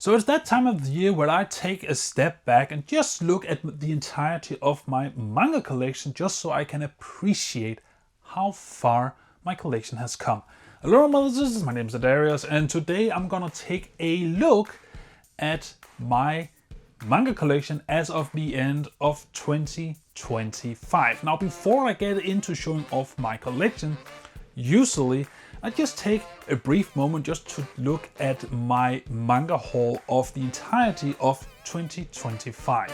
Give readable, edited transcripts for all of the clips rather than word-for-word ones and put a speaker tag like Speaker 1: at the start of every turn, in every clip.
Speaker 1: So it's that time of the year where I take a step back and just look at the entirety of my manga collection just so I can appreciate how far my collection has come. Hello omnibusses, my name is Daidarius and today I'm gonna take a look at my manga collection as of the end of 2025. Now before I get into showing off my collection, usually I just take a brief moment just to look at my manga haul of the entirety of 2025.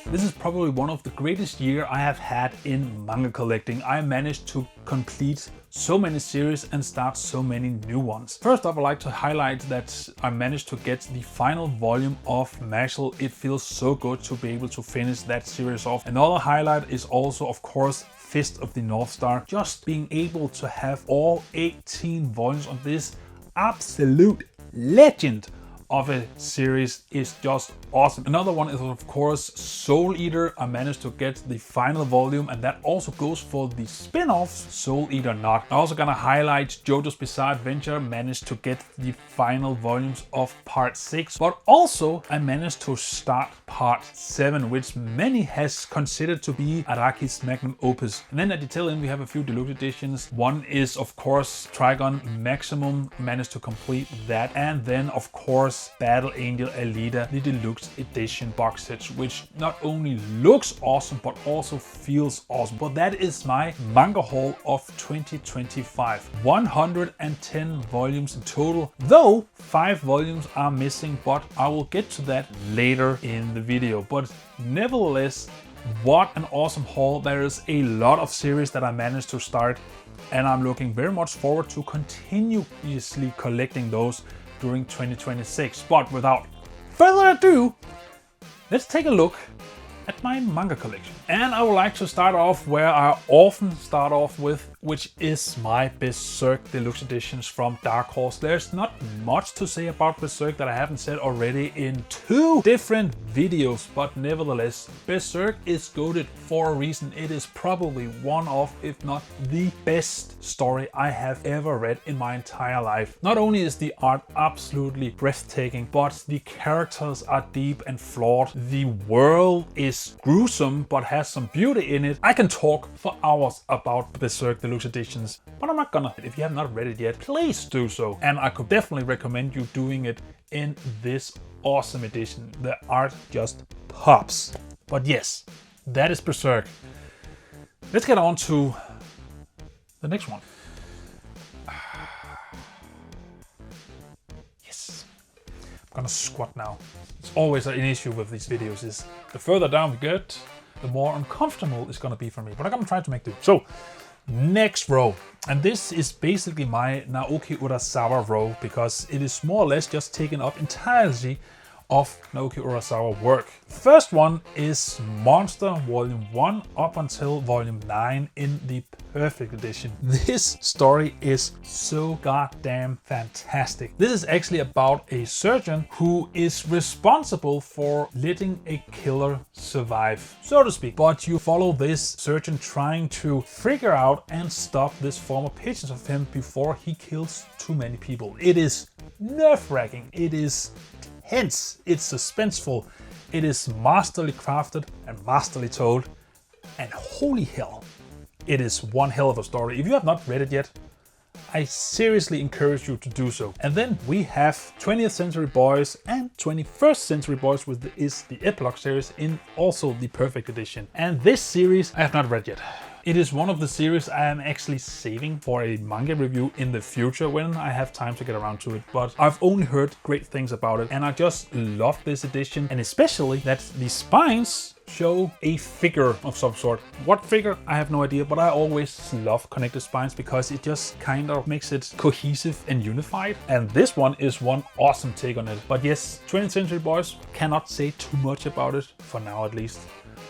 Speaker 1: This is probably one of the greatest years I have had in manga collecting. I managed to complete so many series and start so many new ones. First off, I'd like to highlight that I managed to get the final volume of Mashles. It feels so good to be able to finish that series off. Another highlight is also, of course, Fist of the North Star. Just being able to have all 18 volumes of this absolute legend of a series is just awesome. Another one is of course Soul Eater. I managed to get the final volume and that also goes for the spin-offs Soul Eater Not. I'm also gonna highlight Jojo's Bizarre Adventure. Managed to get the final volumes of part 6, but also I managed to start part 7, which many has considered to be Araki's magnum opus. And then at the tail end we have a few deluxe editions. One is of course Trigun Maximum, managed to complete that, and then of course Battle Angel Alita the Deluxe Edition box sets, which not only looks awesome but also feels awesome. But that is my manga haul of 2025. 110 volumes in total, though 5 volumes are missing, but I will get to that later in the video. But nevertheless, what an awesome haul. There is a lot of series that I managed to start and I'm looking very much forward to continuously collecting those during 2026. But without further ado, let's take a look at my manga collection. And I would like to start off where I often start off with, which is my Berserk Deluxe Editions from Dark Horse. There's not much to say about Berserk that I haven't said already in 2 different videos, but nevertheless, Berserk is goated for a reason. It is probably one of, if not the best story I have ever read in my entire life. Not only is the art absolutely breathtaking, but the characters are deep and flawed. The world is gruesome but has some beauty in it. I can talk for hours about Berserk Deluxe Editions, but I'm not gonna. If you have not read it yet, please do so. And I could definitely recommend you doing it in this awesome edition. The art just pops. But yes, that is Berserk. Let's get on to the next one. Yes, I'm gonna squat now. It's always an issue with these videos is the further down we get, the more uncomfortable it's gonna be for me. But I'm gonna try to make do. So, next row. And this is basically my Naoki Urasawa row because it is more or less just taken up entirely of Naoki Urasawa work. First one is Monster Volume 1 up until Volume 9 in the Perfect Edition. This story is so goddamn fantastic. This is actually about a surgeon who is responsible for letting a killer survive, so to speak. But you follow this surgeon trying to figure out and stop this former patient of him before he kills too many people. It is nerve-wracking. It is tense, it's suspenseful, it is masterly crafted and masterly told, and holy hell, it is one hell of a story. If you have not read it yet, I seriously encourage you to do so. And then we have 20th Century Boys and 21st Century Boys, which is the epilogue series in also the Perfect Edition. And this series I have not read yet. It is one of the series I am actually saving for a manga review in the future when I have time to get around to it. But I've only heard great things about it and I just love this edition, and especially that the spines show a figure of some sort. What figure? I have no idea, but I always love connected spines because it just kind of makes it cohesive and unified. And this one is one awesome take on it. But yes, 20th Century Boys, cannot say too much about it, for now at least.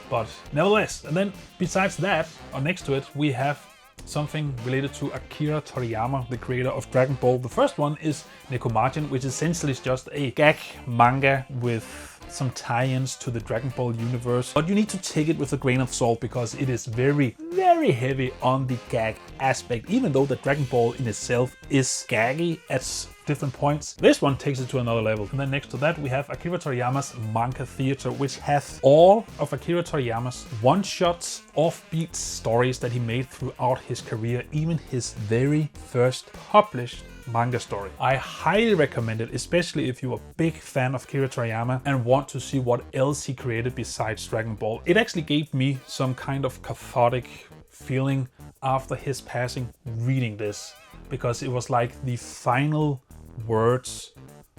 Speaker 1: But nevertheless, and then besides that, or next to it, we have something related to Akira Toriyama, the creator of Dragon Ball. The first one is Nekomajin, which essentially is just a gag manga with some tie-ins to the Dragon Ball universe, but you need to take it with a grain of salt because it is very, very heavy on the gag aspect, even though the Dragon Ball in itself is gaggy at different points. This one takes it to another level. And then next to that we have Akira Toriyama's Manga Theater, which has all of Akira Toriyama's one-shots, offbeat stories that he made throughout his career, even his very first published manga story. I highly recommend it, especially if you're a big fan of Akira Toriyama and want to see what else he created besides Dragon Ball. It actually gave me some kind of cathartic feeling after his passing reading this, because it was like the final words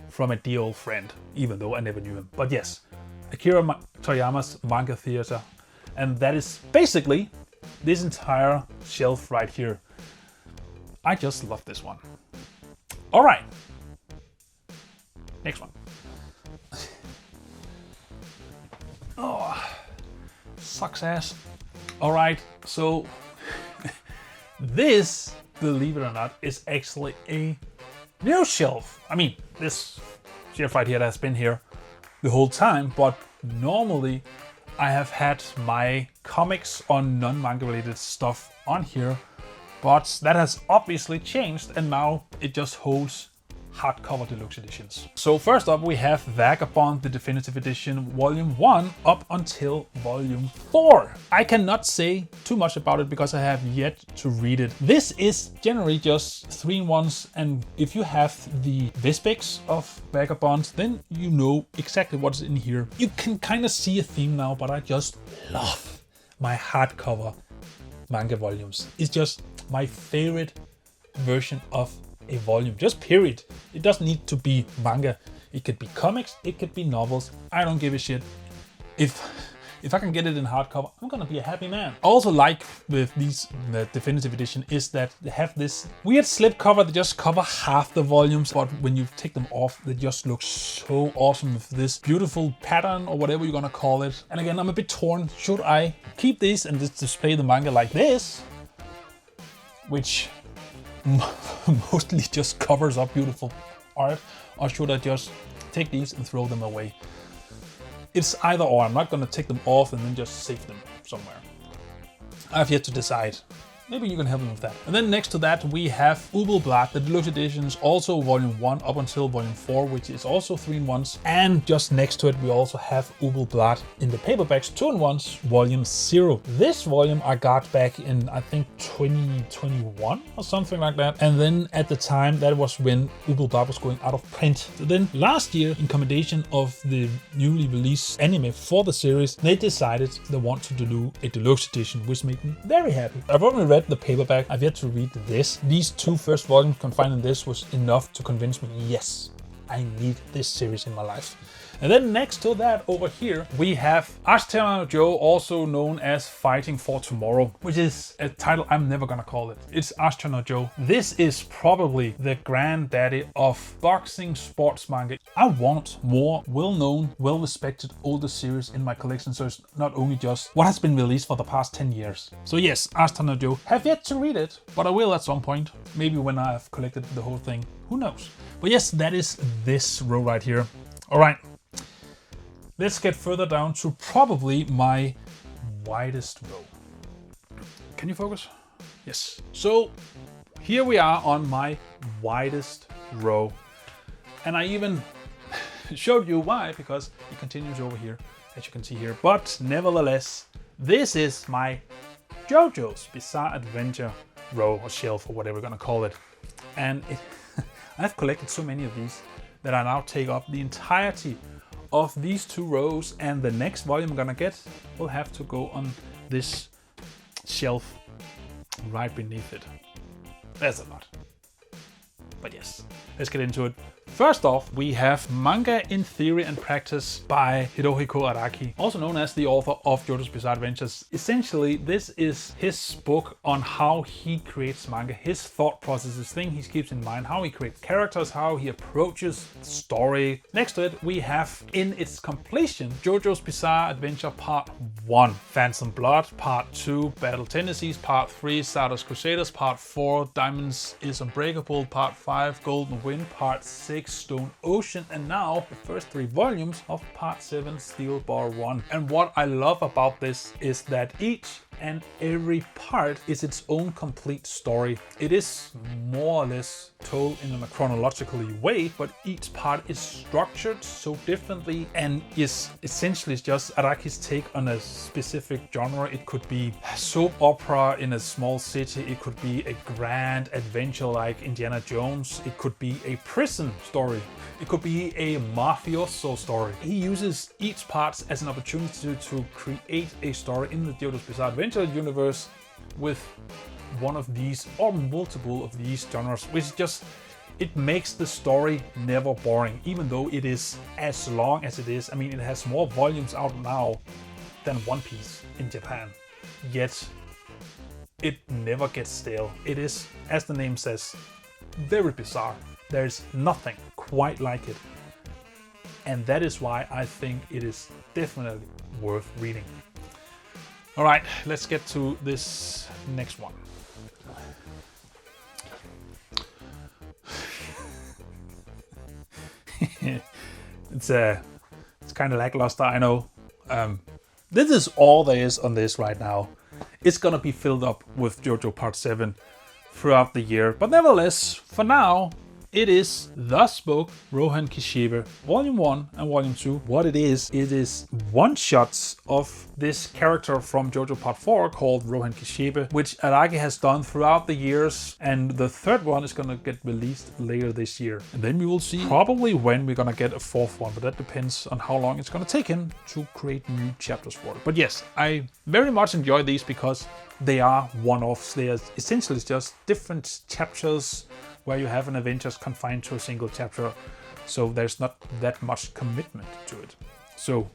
Speaker 1: from a dear old friend, even though I never knew him. But yes, Akira Toriyama's Manga Theater, and that is basically this entire shelf right here. I just love this one. All right, next one. Oh, sucks ass. All right, so this, believe it or not, is actually a new shelf. I mean, this shelf right here has been here the whole time, but normally I have had my comics on non-manga related stuff on here, but that has obviously changed and now it just holds hardcover deluxe editions. So first up we have Vagabond, the definitive edition, volume 1 up until volume 4. I cannot say too much about it because I have yet to read it. This is generally just 3-in-1s, and if you have the Vespex of Vagabond, then you know exactly what's in here. You can kind of see a theme now, but I just love my hardcover manga volumes. It's just my favorite version of a volume, just period. It doesn't need to be manga. It could be comics, it could be novels. I don't give a shit. If I can get it in hardcover, I'm gonna be a happy man. I also like with these, the definitive edition, is that they have this weird slip cover that just cover half the volumes, but when you take them off, they just look so awesome with this beautiful pattern or whatever you're gonna call it. And again, I'm a bit torn. Should I keep these and just display the manga like this, which mostly just covers up beautiful art, or should I just take these and throw them away? It's either or. I'm not going to take them off and then just save them somewhere. I have yet to decide. Maybe you can help me with that. And then next to that we have Ubelblad, the deluxe editions, also volume 1 up until volume 4, which is also 3-in-1s. And just next to it we also have Ubelblad in the paperbacks 2-in-1s, volume 0. This volume I got back in, I think, 2021 or something like that. And then at the time, that was when Ubelblad was going out of print. So then last year, in commendation of the newly released anime for the series, they decided they want to do a deluxe edition, which made me very happy. I've only read the paperback. I've yet to read this. These 2 first volumes confined in this was enough to convince me, yes, I need this series in my life. And then next to that over here, we have Ashita no Joe, also known as Fighting for Tomorrow, which is a title I'm never gonna call it. It's Ashita no Joe. This is probably the granddaddy of boxing sports manga. I want more well-known, well-respected older series in my collection, so it's not only just what has been released for the past 10 years. So yes, Ashita no Joe. Have yet to read it, but I will at some point. Maybe when I have collected the whole thing. Who knows? But yes, that is this row right here. All right. Let's get further down to probably my widest row. Can you focus? Yes. So here we are on my widest row. And I even showed you why, because it continues over here, as you can see here. But nevertheless, this is my Jojo's Bizarre Adventure row or shelf or whatever we're gonna call it. And I've collected so many of these that I now take up the entirety of these 2 rows, and the next volume I'm gonna get will have to go on this shelf right beneath it. That's a lot. But yes, let's get into it. First off, we have Manga in Theory and Practice by Hirohiko Araki, also known as the author of Jojo's Bizarre Adventures. Essentially, this is his book on how he creates manga, his thought processes, things he keeps in mind, how he creates characters, how he approaches story. Next to it, we have, in its completion, Jojo's Bizarre Adventure Part 1, Phantom Blood, Part 2, Battle Tendencies, Part 3, Stardust Crusaders, Part 4, Diamonds is Unbreakable, Part 5, Golden Wind, Part 6, big stone ocean, and now the first 3 volumes of Part 7 Steel Bar 1. And what I love about this is that each and every part is its own complete story. It is more or less told in a chronological way, but each part is structured so differently and is essentially just Araki's take on a specific genre. It could be soap opera in a small city, it could be a grand adventure like Indiana Jones, it could be a prison story, it could be a mafioso story. He uses each part as an opportunity to create a story in the JoJo's Bizarre Adventure universe with one of these or multiple of these genres, which just, it makes the story never boring, even though it is as long as it is. I mean, it has more volumes out now than One Piece in Japan, yet it never gets stale. It is, as the name says, very bizarre. There's nothing quite like it, and that is why I think it is definitely worth reading. All right, let's get to this next one. It's kind of lackluster, I know. This is all there is on this right now. It's gonna be filled up with JoJo Part 7 throughout the year, but nevertheless, for now, it is Thus Spoke Rohan Kishibe, Volume 1 and Volume 2. What it is one-shots of this character from JoJo Part 4 called Rohan Kishibe, which Araki has done throughout the years, and the third one is gonna get released later this year. And then we will see probably when we're gonna get a fourth one, but that depends on how long it's gonna take him to create new chapters for it. But yes, I very much enjoy these because they are one-offs. They are essentially just different chapters where you have an adventure confined to a single chapter, so there's not that much commitment to it. So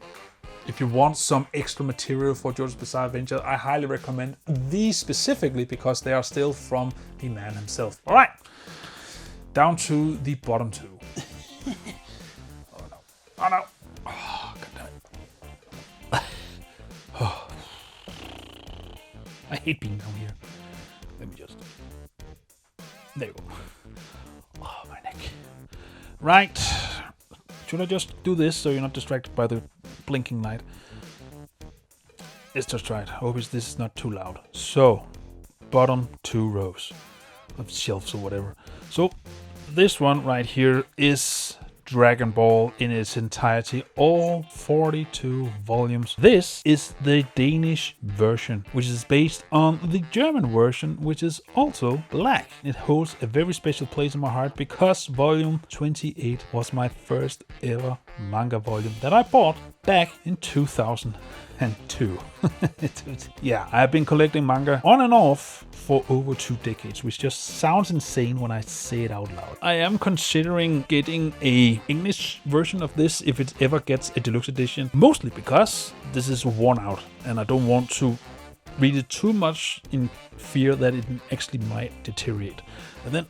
Speaker 1: if you want some extra material for JoJo's Bizarre Adventure, I highly recommend these specifically because they are still from the man himself. All right, down to the bottom 2. Oh no, oh no, oh, God damn it. Oh. I hate being down here. Let me just, there you go. Oh, my neck. Right. Should I just do this so you're not distracted by the blinking light? Let's just try it. I hope this is not too loud. So, bottom 2 rows of shelves or whatever. So, this one right here is Dragon Ball in its entirety, all 42 volumes. This is the Danish version, which is based on the German version, which is also black. It holds a very special place in my heart because volume 28 was my first ever manga volume that I bought back in 2002. Yeah, I've been collecting manga on and off for over 2 decades, which just sounds insane when I say it out loud. I am considering getting a English version of this if it ever gets a deluxe edition, mostly because this is worn out and I don't want to read it too much in fear that it actually might deteriorate. And then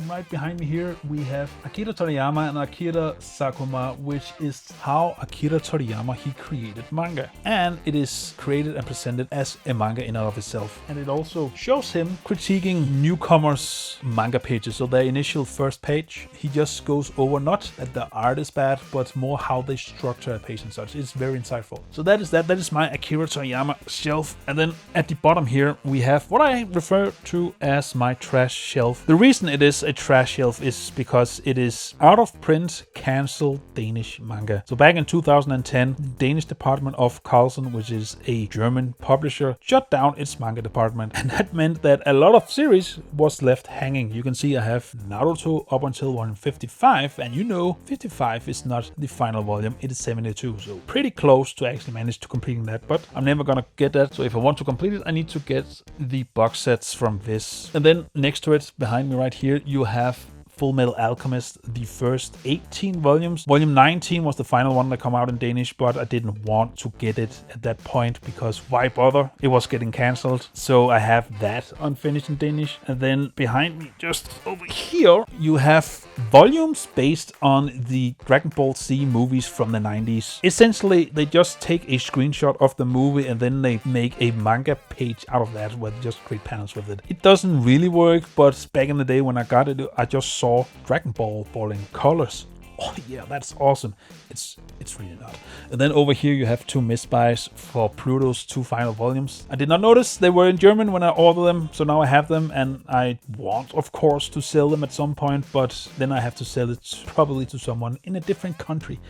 Speaker 1: right behind me here we have Akira Toriyama and Akira Sakuma, which is how Akira Toriyama he created manga, and it is created and presented as a manga in and of itself, and it also shows him critiquing newcomers manga pages. So their initial first page, he just goes over not that the art is bad, but more how they structure a page and such. It's very insightful. So that is my Akira Toriyama shelf. And then at the bottom here we have what I refer to as my trash shelf. The reason it is a trash shelf is because it is out of print, cancelled Danish manga. So back in 2010, the Danish department of Carlsen, which is a German publisher, shut down its manga department, and that meant that a lot of series was left hanging. You can see I have Naruto up until 155, and you know 55 is not the final volume, it is 72, so pretty close to actually manage to completing that, but I'm never gonna get that. So if I want to complete it, I need to get the box sets from this. And then next to it, behind me right here, you have Full Metal Alchemist, the first 18 volumes. Volume 19 was the final one that come out in Danish, but I didn't want to get it at that point because why bother? It was getting cancelled. So I have that unfinished in Danish. And then behind me, just over here, you have volumes based on the Dragon Ball Z movies from the 90s. Essentially, they just take a screenshot of the movie and then they make a manga page out of that where they just create panels with it. It doesn't really work, but back in the day when I got it, I just saw saw Dragon Ball in colors. Oh yeah, that's awesome. It's really not. And then over here you have 2 misbuys for Pluto's 2 final volumes. I did not notice they were in German when I ordered them, so now I have them, and I want, of course, to sell them at some point, but then I have to sell it probably to someone in a different country.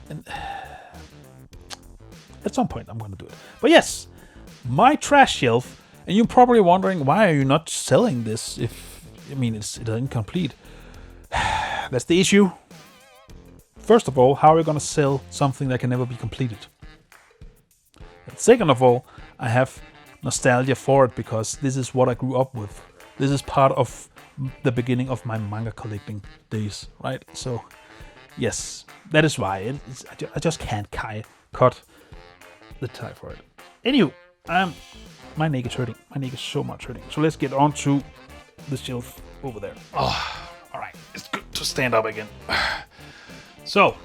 Speaker 1: And at some point I'm gonna do it. But yes, my trash shelf, and you're probably wondering, why are you not selling this if, I mean, it's incomplete. That's the issue. First of all, how are we going to sell something that can never be completed? And second of all, I have nostalgia for it because this is what I grew up with. This is part of the beginning of my manga collecting days, right? So, yes, that is why I just can't cut the tie for it. Anywho, my neck is hurting. My neck is so much hurting. So let's get on to the shelf over there. Oh, all right, it's good to stand up again. So,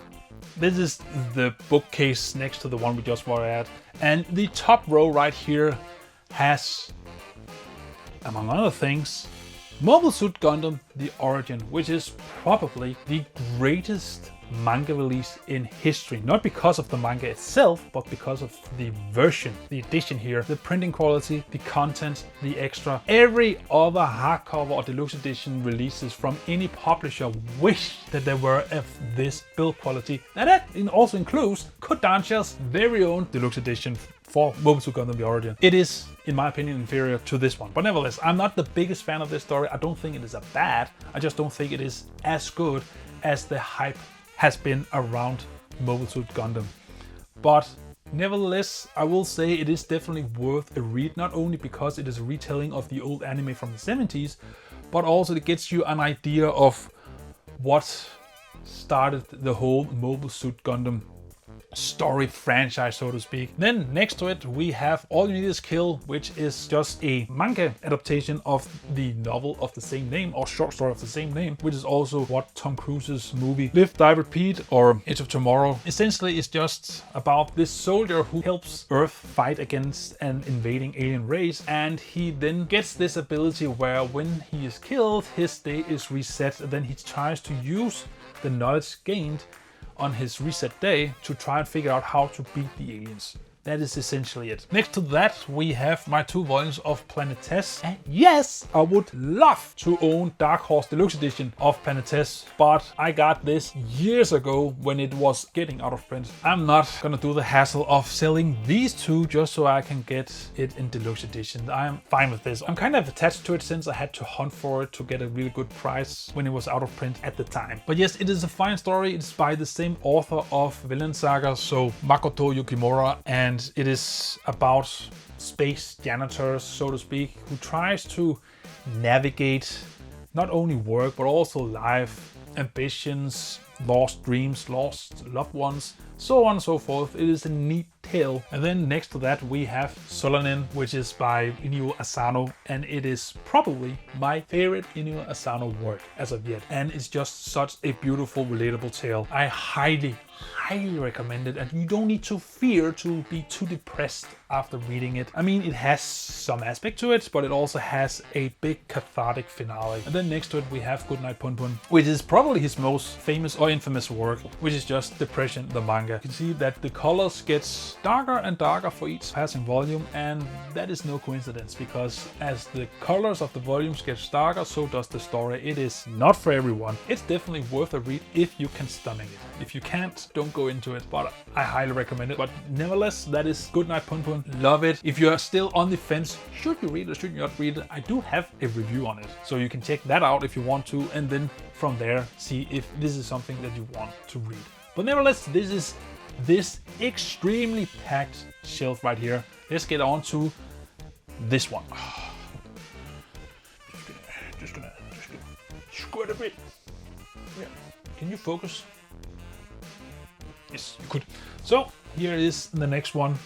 Speaker 1: this is the bookcase next to the one we just were at, and the top row right here has, among other things, Mobile Suit Gundam: The Origin, which is probably the greatest manga release in history. Not because of the manga itself, but because of the version, the edition here, the printing quality, the content, the extra. Every other hardcover or deluxe edition releases from any publisher wish that they were of this build quality. And that also includes Kodansha's very own deluxe edition for Mobile Suit Gundam: The Origin. It is, in my opinion, inferior to this one. But nevertheless, I'm not the biggest fan of this story. I don't think it is a bad. I just don't think it is as good as the hype has been around Mobile Suit Gundam. But nevertheless, I will say it is definitely worth a read, not only because it is a retelling of the old anime from the 70s, but also it gets you an idea of what started the whole Mobile Suit Gundam story franchise, so to speak. Then next to it we have All You Need Is Kill, which is just a manga adaptation of the novel of the same name, or short story of the same name, which is also what Tom Cruise's movie Live, Die, Repeat, or Edge of Tomorrow. Essentially it's just about this soldier who helps Earth fight against an invading alien race, and he then gets this ability where when he is killed, his day is reset, and then he tries to use the knowledge gained on his reset day to try and figure out how to beat the aliens. That is essentially it. Next to that, we have my 2 volumes of Planetes. And yes, I would love to own Dark Horse Deluxe Edition of Planetes, but I got this years ago when it was getting out of print. I'm not gonna do the hassle of selling these 2 just so I can get it in Deluxe Edition. I'm fine with this. I'm kind of attached to it since I had to hunt for it to get a really good price when it was out of print at the time. But yes, it is a fine story. It's by the same author of Vinland Saga, so Makoto Yukimura, and it is about space janitors, so to speak, who tries to navigate not only work but also life, ambitions, lost dreams, lost loved ones, so on and so forth. It is a neat tale. And then next to that we have Solanin, which is by Inyo Asano, and it is probably my favorite Inyo Asano work as of yet. And it's just such a beautiful, relatable tale. I highly recommend it, and you don't need to fear to be too depressed after reading it. I mean, it has some aspect to it, but it also has a big cathartic finale. And then next to it we have Goodnight Punpun, which is probably his most famous or infamous work, which is just Depression the manga. You can see that the colors get darker and darker for each passing volume, and that is no coincidence, because as the colors of the volumes get darker, so does the story. It is not for everyone. It's definitely worth a read if you can stomach it. If you can't, don't go into it, but I highly recommend it. But nevertheless, that is Goodnight Punpun. Love it. If you are still on the fence, should you read it or should you not read it, I do have a review on it, so you can check that out if you want to, and then from there see if this is something that you want to read. But nevertheless, this is this extremely packed shelf right here. Let's get on to this one. Just gonna squirt a bit. Yeah. Can you focus? Yes, you could. So here is the next one.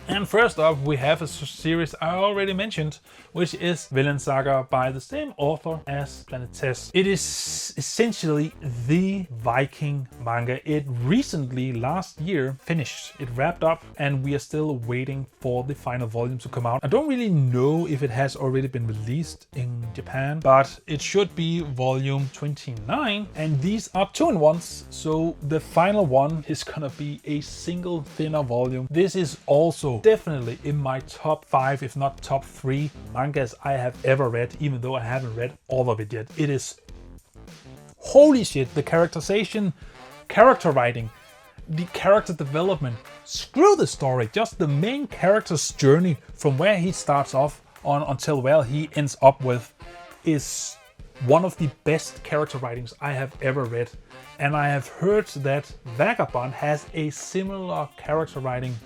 Speaker 1: And first up, we have a series I already mentioned, which is Vinland Saga by the same author as Planet Test. It is essentially the Viking manga. It recently, last year, finished. It wrapped up and we are still waiting for the final volume to come out. I don't really know if it has already been released in Japan, but it should be volume 29. And these are 2-in-1s, so the final one is gonna be a single thinner volume. This is also definitely in my top 5, if not top 3 mangas I have ever read, even though I haven't read all of it yet. It is holy shit, the characterization, character writing, the character development, screw the story, just the main character's journey from where he starts off on until where he ends up with is one of the best character writings I have ever read. And I have heard that Vagabond has a similar character writing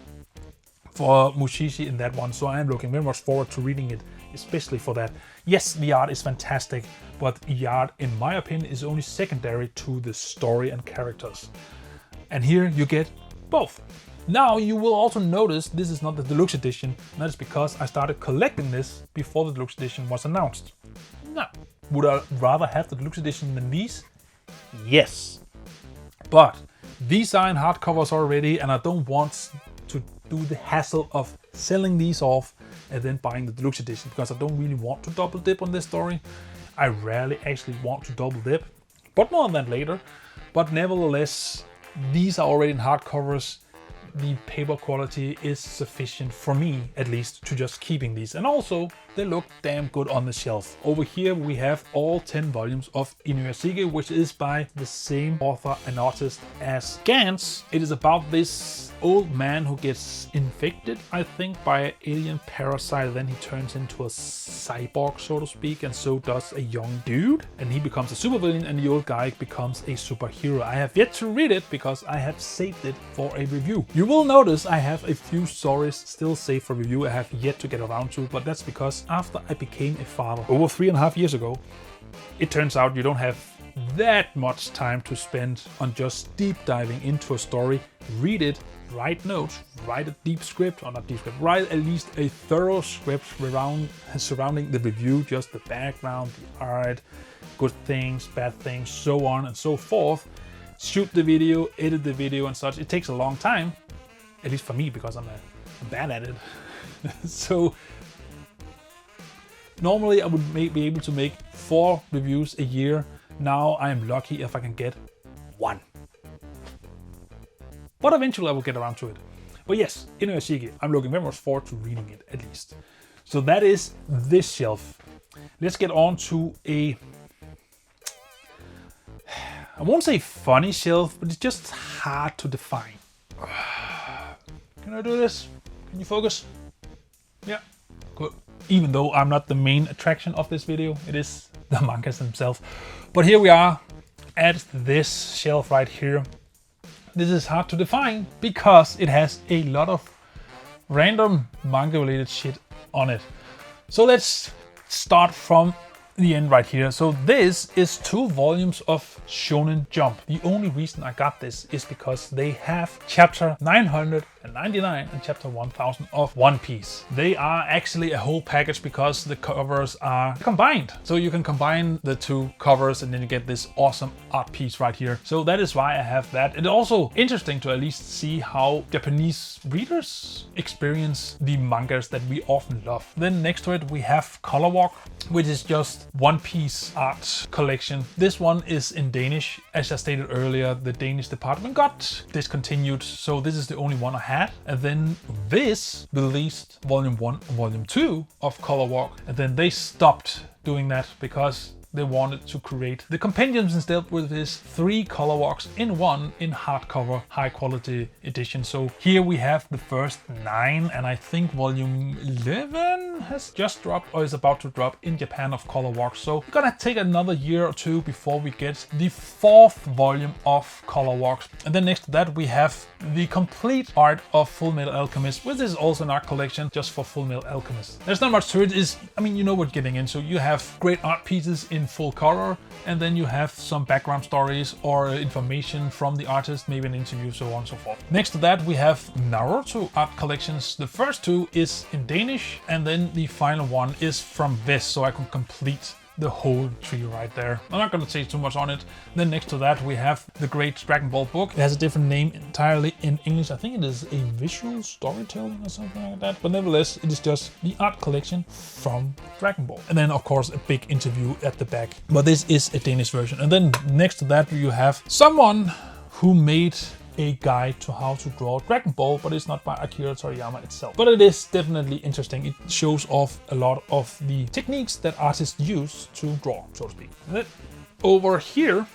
Speaker 1: for Mushishi in that one, so I am looking very much forward to reading it, especially for that. Yes, the art is fantastic, but the art, in my opinion, is only secondary to the story and characters. And here you get both. Now you will also notice this is not the deluxe edition, and that is because I started collecting this before the deluxe edition was announced. Now, would I rather have the deluxe edition than these? Yes. But these are in hardcovers already, and I don't want to do the hassle of selling these off and then buying the deluxe edition, because I don't really want to double dip on this story. I rarely actually want to double dip, but more on that later. But nevertheless, these are already in hardcovers. The paper quality is sufficient for me, at least, to just keeping these. And also, they look damn good on the shelf. Over here we have all 10 volumes of Inuyashiki, which is by the same author and artist as Gantz. It is about this old man who gets infected, I think, by an alien parasite. Then he turns into a cyborg, so to speak, and so does a young dude. And he becomes a supervillain, and the old guy becomes a superhero. I have yet to read it because I have saved it for a review. You will notice I have a few stories still saved for review I have yet to get around to, but that's because after I became a father over 3.5 years ago, it turns out you don't have that much time to spend on just deep diving into a story. Read it, write notes, write a deep script, or not deep script, write at least a thorough script surrounding the review, just the background, the art, good things, bad things, so on and so forth. Shoot the video, edit the video and such. It takes a long time, at least for me, because I'm bad at it. So normally I would be able to make 4 reviews a year. Now I am lucky if I can get 1. But eventually I will get around to it. But yes, Inuyashiki, I'm looking very much forward to reading it, at least. So that is this shelf. Let's get on to a, I won't say funny shelf, but it's just hard to define. Can I do this? Can you focus? Yeah, good. Even though I'm not the main attraction of this video, it is the mangas themselves. But here we are at this shelf right here. This is hard to define because it has a lot of random manga related shit on it. So let's start from the end right here. So this is 2 volumes of Shonen Jump. The only reason I got this is because they have chapter 999 and chapter 1000 of One Piece. They are actually a whole package because the covers are combined. So you can combine the 2 covers and then you get this awesome art piece right here. So that is why I have that. It's also interesting to at least see how Japanese readers experience the mangas that we often love. Then next to it we have Color Walk, which is just One Piece art collection. This one is in Danish. As I stated earlier, the Danish department got discontinued, so this is the only one I had. And then this released volume 1 and volume 2 of Color Walk, and then they stopped doing that because they wanted to create the compendiums instead with this 3 color walks in one in hardcover high quality edition. So here we have the first 9, and I think volume 11 has just dropped or is about to drop in Japan of color walks. So we're gonna take another year or 2 before we get the 4th volume of color walks. And then next to that we have the complete art of Full Metal Alchemist, which is also an art collection just for Full Metal Alchemist. There's not much to it. I mean, you know what you're getting into. You have great art pieces in in full color, and then you have some background stories or information from the artist, maybe an interview, so on and so forth. Next to that we have Naruto art collections. The first two is in Danish, and then the final one is from Vest, so I can complete the whole tree right there. I'm not going to say too much on it. Then next to that we have the great Dragon Ball book. It has a different name entirely in English. I think it is a visual storytelling or something like that. But nevertheless, it is just the art collection from Dragon Ball. And then of course a big interview at the back. But this is a Danish version. And then next to that you have someone who made a guide to how to draw Dragon Ball, but it's not by Akira Toriyama itself. But it is definitely interesting. It shows off a lot of the techniques that artists use to draw, so to speak. And then over here,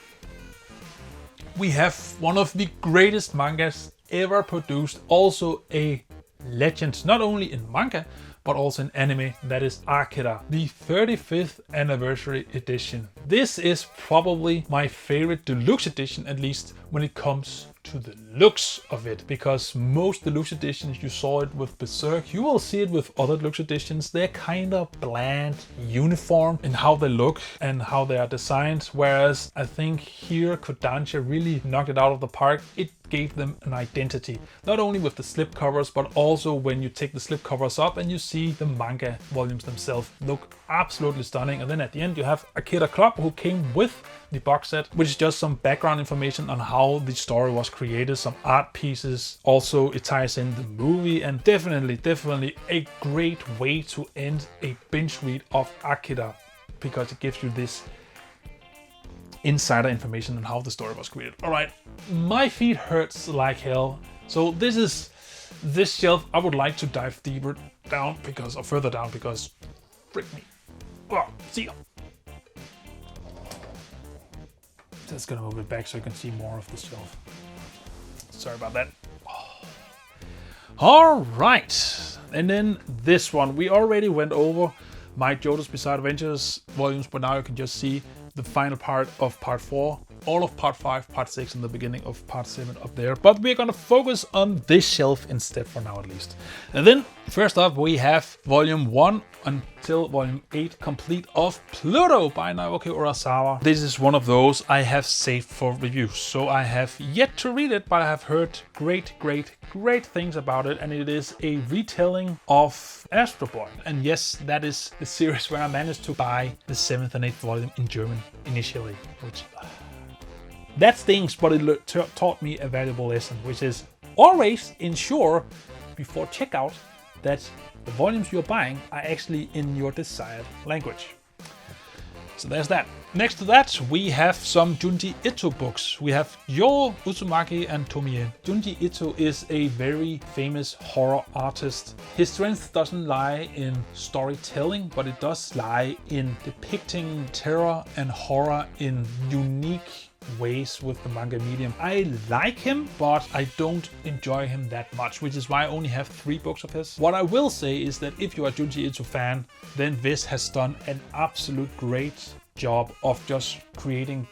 Speaker 1: we have one of the greatest mangas ever produced, also a legend, not only in manga, but also in anime. That is Akira, the 35th anniversary edition. This is probably my favorite deluxe edition, at least when it comes to the looks of it, because most deluxe editions, you saw it with Berserk, you will see it with other deluxe editions. They're kind of bland, uniform in how they look and how they are designed, whereas I think here Kodansha really knocked it out of the park. It gave them an identity, not only with the slipcovers, but also when you take the slipcovers up and you see the manga volumes themselves look absolutely stunning. And then at the end you have Akira Club, who came with the box set, which is just some background information on how the story was created, some art pieces. Also it ties in the movie, and definitely a great way to end a binge read of Akira, because it gives you this insider information on how the story was created. All right, my feet hurts like hell, so this shelf I would like to dive deeper down because, or further down, because frick me. Oh, see ya. Just gonna move it back so you can see more of the shelf. Sorry about that. Oh. All right, and then this one we already went over my JoJo's Bizarre Adventures volumes, but now you can just see the final part of part 4, all of part 5, part 6, and the beginning of part 7 up there. But we're gonna focus on this shelf instead for now, at least. And then first up we have volume 1 until volume 8 complete of Pluto by Naoki Urasawa. This is one of those I have saved for review, so I have yet to read it, but I have heard great things about it, and it is a retelling of Astro Boy. And yes, that is the series where I managed to buy the 7th and 8th volume in German initially, which that stings, but it taught me a valuable lesson, which is always ensure before checkout that the volumes you're buying are actually in your desired language. So there's that. Next to that, we have some Junji Ito books. We have Yo, Uzumaki, and Tomie. Junji Ito is a very famous horror artist. His strength doesn't lie in storytelling, but it does lie in depicting terror and horror in unique ways with the manga medium. I like him, but I don't enjoy him that much, which is why I only have 3 books of his. What I will say is that if you are a Junji Ito fan, then this has done an absolute great job of just creating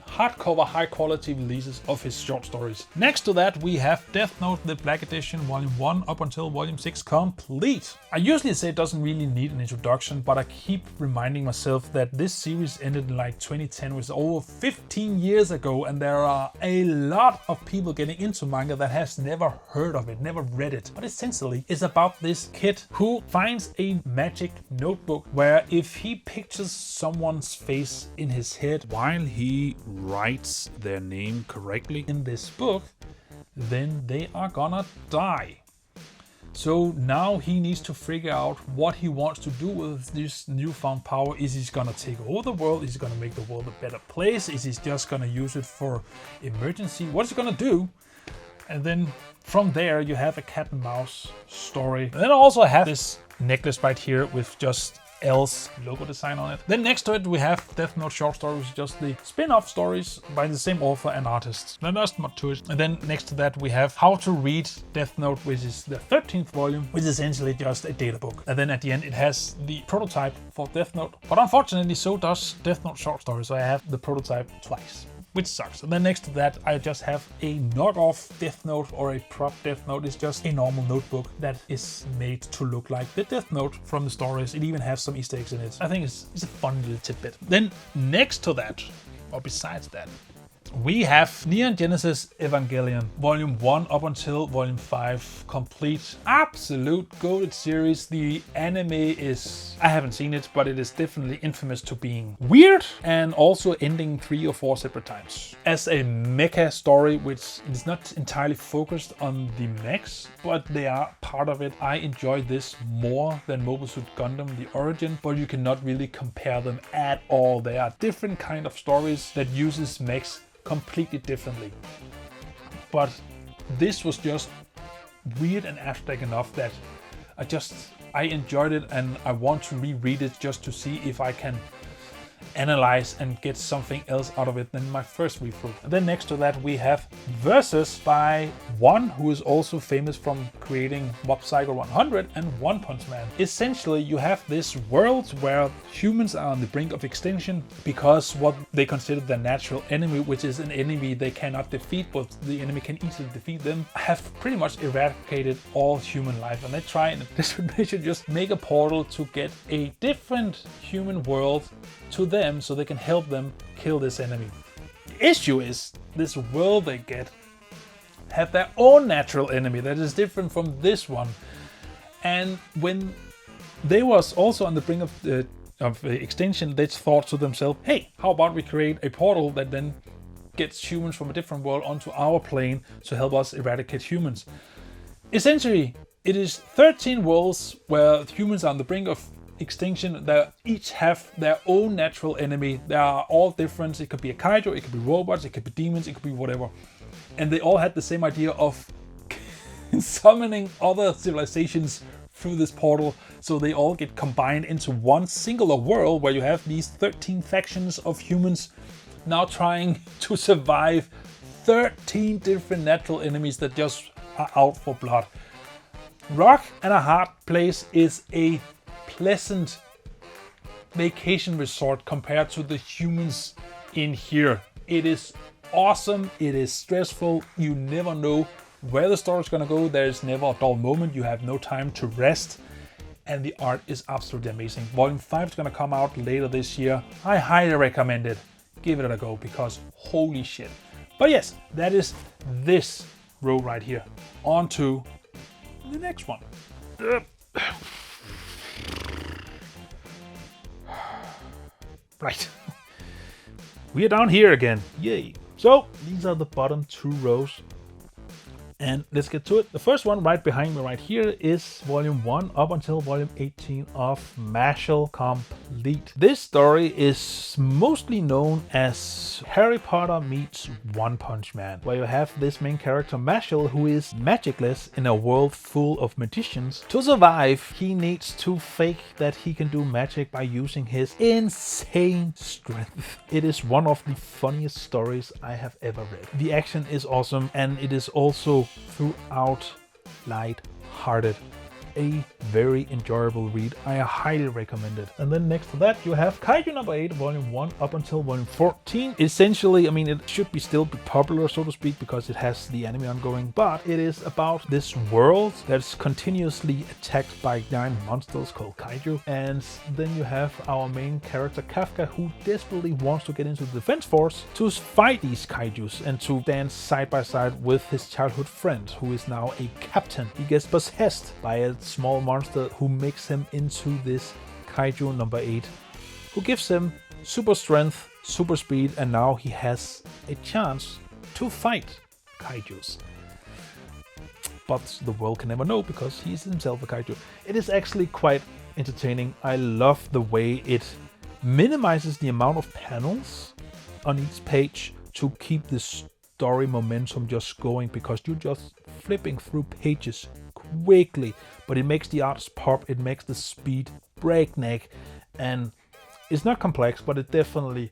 Speaker 1: hardcover, high quality releases of his short stories. Next to that, we have Death Note, the Black Edition, Volume 1 up until Volume 6 complete. I usually say it doesn't really need an introduction, but I keep reminding myself that this series ended in like 2010, which is over 15 years ago, and there are a lot of people getting into manga that has never heard of it, never read it. But essentially, it's about this kid who finds a magic notebook where if he pictures someone's face in his head while he writes their name correctly in this book, then they are gonna die. So now he needs to figure out what he wants to do with this newfound power. Is he gonna take over the world? Is he gonna make the world a better place? Is he just gonna use it for emergency? What is he gonna do? And then from there you have a cat and mouse story. And then I also have this necklace right here with just L's logo design on it. Then next to it we have Death Note short stories, just the spin-off stories by the same author and artist. Then there's more to it. And then next to that we have How to Read Death Note, which is the 13th volume, which is essentially just a data book. And then at the end it has the prototype for Death Note. But unfortunately so does Death Note short stories, so I have the prototype twice. which sucks. And then next to that, I just have a knockoff Death Note or a prop Death Note. It's just a normal notebook that is made to look like the Death Note from the stories. It even has some Easter eggs in it. I think it's a fun little tidbit. Then next to that, or besides that, we have Neon Genesis Evangelion, Volume 1 up until Volume 5, complete, absolute goated series. The anime is, I haven't seen it, but it is definitely infamous to being weird and also ending 3 or 4 separate times. As a mecha story, which is not entirely focused on the mechs, but they are part of it. I enjoy this more than Mobile Suit Gundam, The Origin, but you cannot really compare them at all. They are different kind of stories that uses mechs completely differently. But this was just weird and abstract enough that I enjoyed it, and I want to reread it just to see if I can analyze and get something else out of it than my first read through. And then next to that we have Versus by one who is also famous from creating Mob Psycho 100 and One Punch Man. Essentially you have this world where humans are on the brink of extinction because what they consider their natural enemy, which is an enemy they cannot defeat but the enemy can easily defeat them, have pretty much eradicated all human life, and they try in a desperate mission just make a portal to get a different human world to them so they can help them kill this enemy. The issue is this world they get have their own natural enemy that is different from this one, and when they was also on the brink of extinction, they thought to themselves, hey, how about we create a portal that then gets humans from a different world onto our plane to help us eradicate humans. Essentially it is 13 worlds where humans are on the brink of extinction. They each have their own natural enemy. They are all different. It could be a kaiju, it could be robots, it could be demons, it could be whatever. And they all had the same idea of summoning other civilizations through this portal, so they all get combined into one singular world where you have these 13 factions of humans now trying to survive 13 different natural enemies that just are out for blood. Rock and a Hard Place is a pleasant vacation resort compared to the humans in here. It is awesome, it is stressful, you never know where the story is gonna go, there's never a dull moment, you have no time to rest, and the art is absolutely amazing. Volume 5 is gonna come out later this year. I highly recommend it. Give it a go because holy shit. But yes, that is this row right here. On to the next one. Right. We are down here again. Yay. So these are the bottom 2 rows. And let's get to it. The first one right behind me right here is Volume 1 up until Volume 18 of Mashles Complete. This story is mostly known as Harry Potter meets One Punch Man, where you have this main character Mashles, who is magicless in a world full of magicians. To survive, he needs to fake that he can do magic by using his insane strength. It is one of the funniest stories I have ever read. The action is awesome, and it is also throughout light-hearted. A very enjoyable read. I highly recommend it. And then next to that you have Kaiju number 8, Volume 1 up until Volume 14. Essentially, I mean, it should still be popular, so to speak, because it has the anime ongoing, but it is about this world that's continuously attacked by giant monsters called Kaiju. And then you have our main character Kafka, who desperately wants to get into the defense force to fight these Kaijus and to dance side by side with his childhood friend, who is now a captain. He gets possessed by a small monster who makes him into this Kaiju number 8, who gives him super strength, super speed, and now he has a chance to fight Kaijus. But the world can never know because he is himself a Kaiju. It is actually quite entertaining. I love the way it minimizes the amount of panels on each page to keep the story momentum just going, because you're just flipping through pages quickly, but it makes the arts pop, it makes the speed breakneck, and it's not complex, but it definitely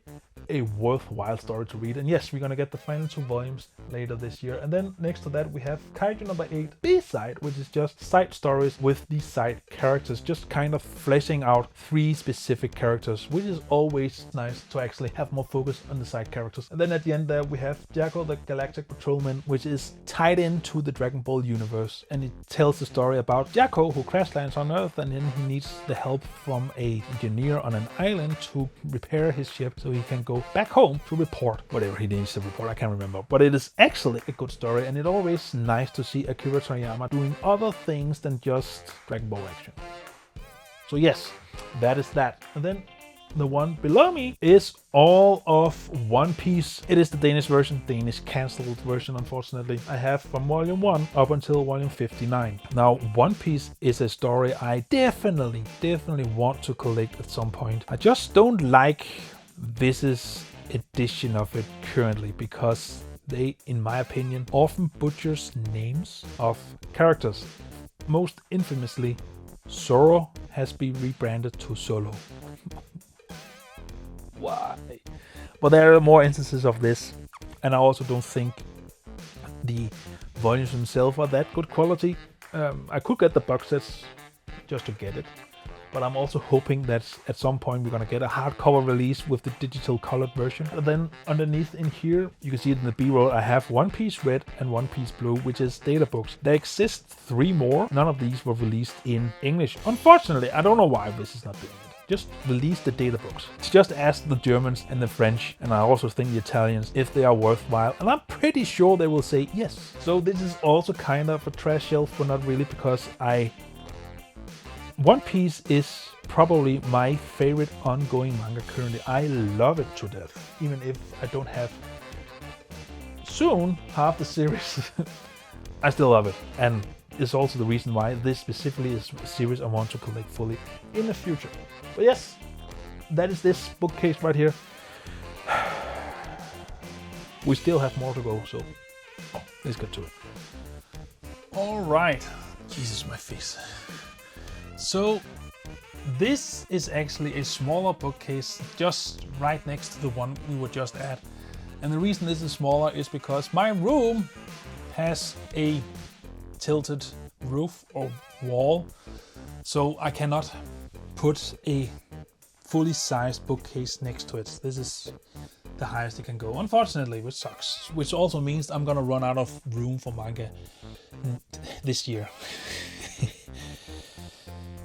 Speaker 1: a worthwhile story to read. And yes, we're gonna get the final 2 volumes later this year. And then next to that we have Kaiju number 8 B-side, which is just side stories with these side characters, just kind of fleshing out 3 specific characters, which is always nice to actually have more focus on the side characters. And then at the end there we have Yugioh the Galactic Patrolman, which is tied into the Dragon Ball universe, and it tells the story about Yugioh who crash lands on Earth, and then he needs the help from an engineer on an island to repair his ship so he can go back home to report whatever he needs to report. I can't remember, but it is actually a good story, and it's always nice to see Akira Toriyama doing other things than just Dragon Ball action. So yes, that is that. And then the one below me is all of One Piece. It is the Danish version, Danish cancelled version, unfortunately. I have from volume 1 up until volume 59. Now, One Piece is a story I definitely want to collect at some point. I just don't like this edition of it currently, because they, in my opinion, often butchers names of characters. Most infamously, Zoro has been rebranded to Solo. Why? But there are more instances of this, and I also don't think the volumes themselves are that good quality. I could get the box sets just to get it, but I'm also hoping that at some point we're gonna get a hardcover release with the digital colored version. And then underneath in here, you can see it in the B-roll, I have One Piece Red and One Piece Blue, which is data books. There exist 3 more. None of these were released in English. Unfortunately, I don't know why this is not doing it. Just release the data books. Just ask the Germans and the French, and I also think the Italians, if they are worthwhile, and I'm pretty sure they will say yes. So this is also kind of a trash shelf, but not really, because One Piece is probably my favorite ongoing manga currently. I love it to death, even if I don't have soon half the series. I still love it, and it's also the reason why this specifically is a series I want to collect fully in the future. But yes, that is this bookcase right here. We still have more to go, so let's get to it. All right. Jesus, my face. So this is actually a smaller bookcase just right next to the one we were just at. And the reason this is smaller is because my room has a tilted roof or wall, so I cannot put a fully sized bookcase next to it. This is the highest it can go, unfortunately, which sucks. Which also means I'm gonna run out of room for manga this year.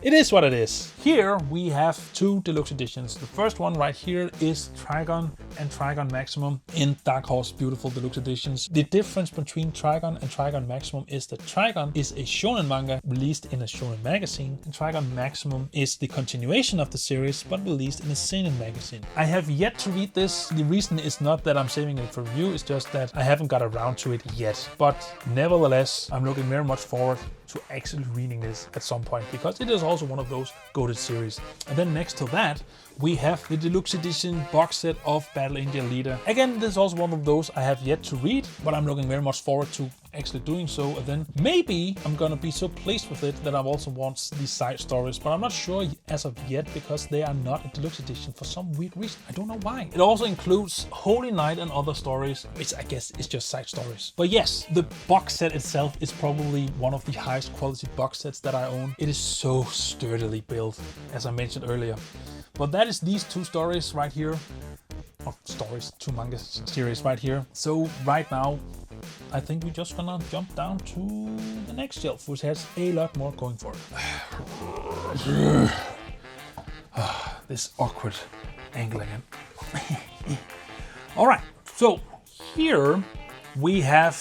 Speaker 1: It is what it is. Here we have 2 deluxe editions. The first one right here is Trigun and Trigun Maximum in Dark Horse Beautiful Deluxe Editions. The difference between Trigun and Trigun Maximum is that Trigun is a shonen manga released in a shonen magazine, and Trigun Maximum is the continuation of the series but released in a seinen magazine. I have yet to read this. The reason is not that I'm saving it for review, it's just that I haven't got around to it yet. But nevertheless, I'm looking very much forward to actually reading this at some point, because it is also one of those goated series. And then next to that, we have the deluxe edition box set of Battle Angel Alita. Again, this is also one of those I have yet to read, but I'm looking very much forward to actually doing so. And then maybe I'm gonna be so pleased with it that I also want these side stories, but I'm not sure as of yet, because they are not a deluxe edition for some weird reason. I don't know why. It also includes Holy Night and other stories, which I guess is just side stories. But yes, the box set itself is probably one of the highest quality box sets that I own. It is so sturdily built, as I mentioned earlier. But that is these 2 stories right here. Or stories, 2 manga series right here. So right now, I think we're just gonna jump down to the next shelf, which has a lot more going for it. This awkward angle again. All right, so here we have,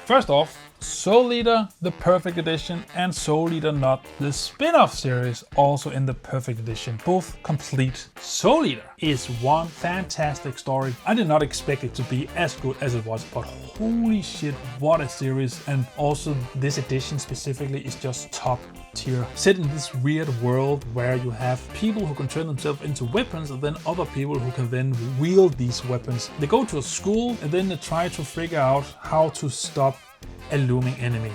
Speaker 1: first off, Soul Eater, the Perfect Edition, and Soul Eater Not, the spin-off series, also in the Perfect Edition, both complete. Soul Eater is one fantastic story. I did not expect it to be as good as it was, but holy shit, what a series. And also this edition specifically is just top tier. Set in this weird world where you have people who can turn themselves into weapons, and then other people who can then wield these weapons. They go to a school and then they try to figure out how to stop a looming enemy.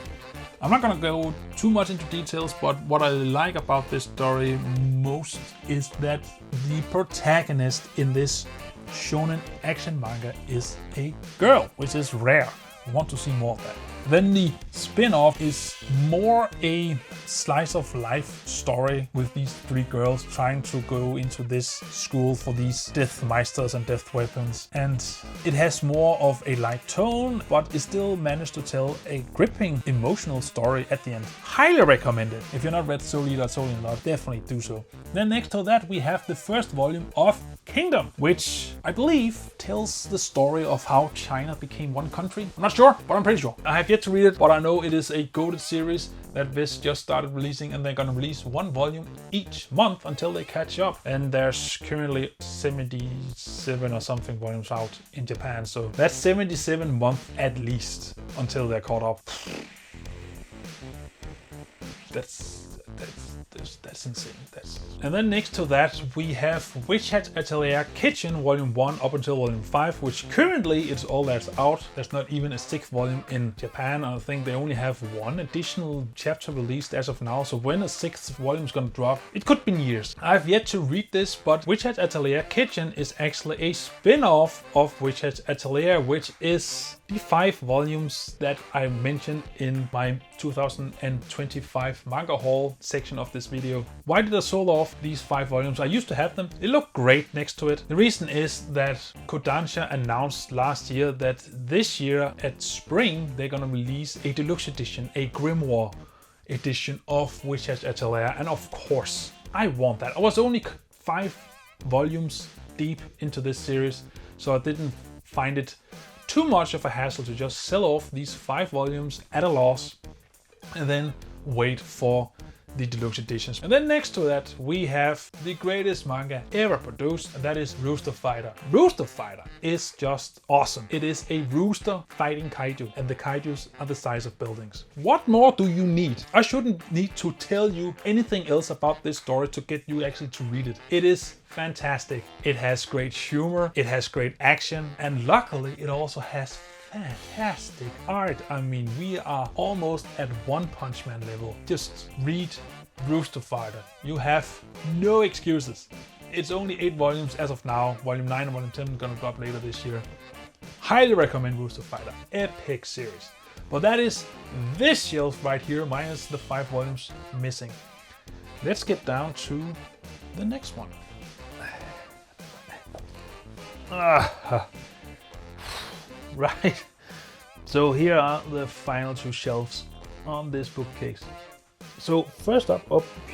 Speaker 1: I'm not gonna go too much into details, but what I like about this story most is that the protagonist in this shonen action manga is a girl, which is rare. I want to see more of that. Then the spin-off is more a slice of life story with these three girls trying to go into this school for these death meisters and death weapons. And it has more of a light tone, but it still managed to tell a gripping emotional story at the end. Highly recommend it. If you're not read Soul Eater, Soul in Love, definitely do so. Then next to that we have the first volume of Kingdom, which I believe tells the story of how China became one country. I'm not sure, but I'm pretty sure. I have yet to read it, but I know it is a goated series that Viz just started releasing, and they're gonna release one volume each month until they catch up. And there's currently 77 or something volumes out in Japan, so that's 77 months at least until they're caught up. That's insane. And then next to that we have Witch Hat Atelier Kitchen Volume 1 up until Volume 5, which currently is all that's out. There's not even a 6th volume in Japan. I think they only have one additional chapter released as of now, so when a 6th volume is gonna drop, it could be years. I've yet to read this, but Witch Hat Atelier Kitchen is actually a spin-off of Witch Hat Atelier, which is the 5 volumes that I mentioned in my 2025 manga haul section of this video. Why did I sold off these 5 volumes? I used to have them. They look great next to it. The reason is that Kodansha announced last year that this year at spring they're gonna release a deluxe edition, a grimoire edition of Witch Hat Atelier, and of course I want that. I was only 5 volumes deep into this series, so I didn't find it too much of a hassle to just sell off these 5 volumes at a loss and then wait for the deluxe editions. And then next to that we have the greatest manga ever produced, and that is Rooster Fighter. Rooster Fighter is just awesome. It is a rooster fighting kaiju, and the kaijus are the size of buildings. What more do you need? I shouldn't need to tell you anything else about this story to get you actually to read it. It is fantastic. It has great humor, it has great action, and luckily it also has fantastic art. I mean, we are almost at One Punch Man level. Just read Rooster Fighter. You have no excuses. It's only 8 volumes as of now. Volume 9 and Volume 10 are gonna drop later this year. Highly recommend Rooster Fighter. Epic series. But that is this shelf right here, minus the 5 volumes missing. Let's get down to the next one. Right, so here are the final 2 shelves on this bookcase. So first up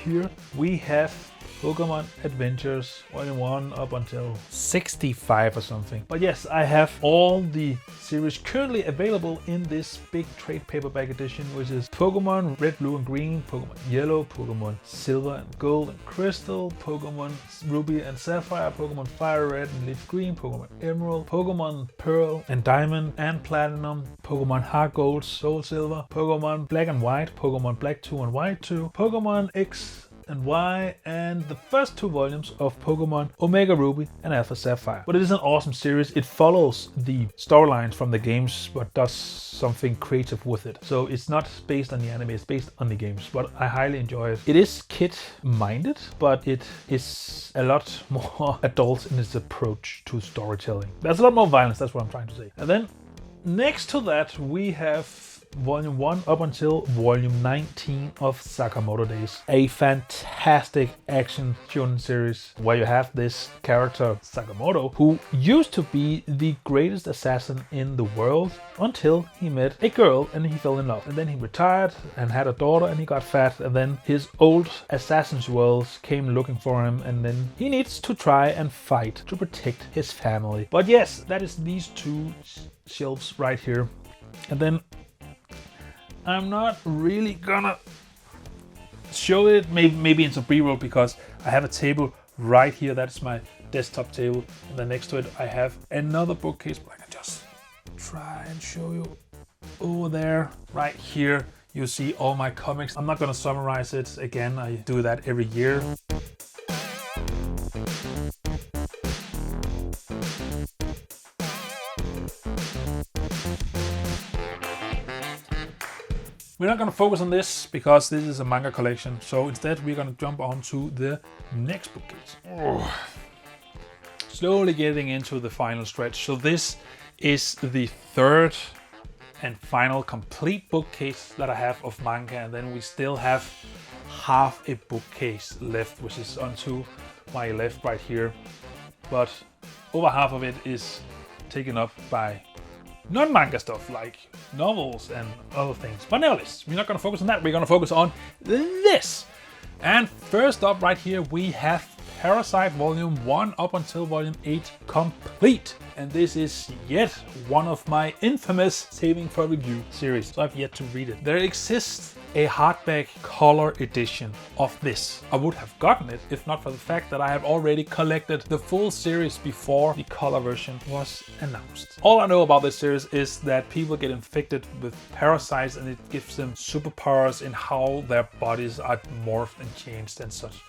Speaker 1: here we have Pokemon Adventures Volume 1 up until 65 or something. But yes, I have all the series currently available in this big trade paperback edition, which is Pokemon Red, Blue and Green, Pokemon Yellow, Pokemon Silver and Gold and Crystal, Pokemon Ruby and Sapphire, Pokemon Fire Red and Leaf Green, Pokemon Emerald, Pokemon Pearl and Diamond and Platinum, Pokemon Heart Gold, Soul Silver, Pokemon Black and White, Pokemon Black 2 and White 2, Pokemon X and Y, and the first 2 volumes of Pokemon Omega Ruby and Alpha Sapphire. But it is an awesome series. It follows the storylines from the games but does something creative with it. So it's not based on the anime, it's based on the games, but I highly enjoy it. It is kid-minded, but it is a lot more adult in its approach to storytelling. There's a lot more violence, that's what I'm trying to say. And then next to that we have Volume 1 up until Volume 19 of Sakamoto Days. A fantastic action shonen series where you have this character Sakamoto, who used to be the greatest assassin in the world until he met a girl and he fell in love. And then he retired and had a daughter and he got fat, and then his old assassin's worlds came looking for him, and then he needs to try and fight to protect his family. But yes, that is these 2 shelves right here. And then I'm not really gonna show it, maybe in some pre-roll, because I have a table right here. That's my desktop table, and then next to it I have another bookcase, but I can just try and show you over there. Right here you see all my comics. I'm not gonna summarize it again, I do that every year. we're not going to focus on this because this is a manga collection. So instead we're going to jump on to the next bookcase. Slowly getting into the final stretch. So this is the third and final complete bookcase that I have of manga, and then we still have half a bookcase left, which is onto my left right here, but over half of it is taken up by non-manga stuff like novels and other things. But nevertheless, we're not going to focus on that. We're going to focus on this. And first up right here we have Parasyte Volume 1 up until Volume 8 complete. And this is yet one of my infamous saving for review series, so I've yet to read it. There exists a hardback color edition of this. I would have gotten it if not for the fact that I have already collected the full series before the color version was announced. All I know about this series is that people get infected with parasites and it gives them superpowers in how their bodies are morphed and changed and such.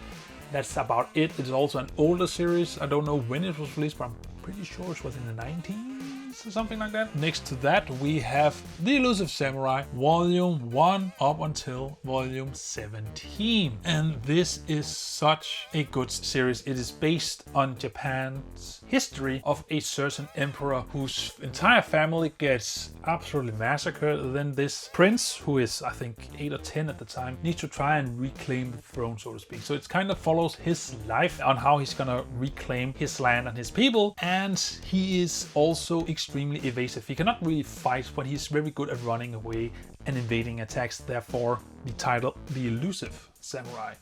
Speaker 1: That's about it. It's also an older series. I don't know when it was released, but I'm pretty sure it was in the 90s or something like that. Next to that, we have The Elusive Samurai, Volume 1 up until Volume 17. And this is such a good series. It is based on Japan's history of a certain emperor whose entire family gets absolutely massacred. Then this prince, who is I think 8 or 10 at the time, needs to try and reclaim the throne, so to speak. So it kind of follows his life on how he's gonna reclaim his land and his people. And he is also extremely evasive. He cannot really fight, but he's very good at running away and evading attacks. Therefore, the title, The Elusive Samurai.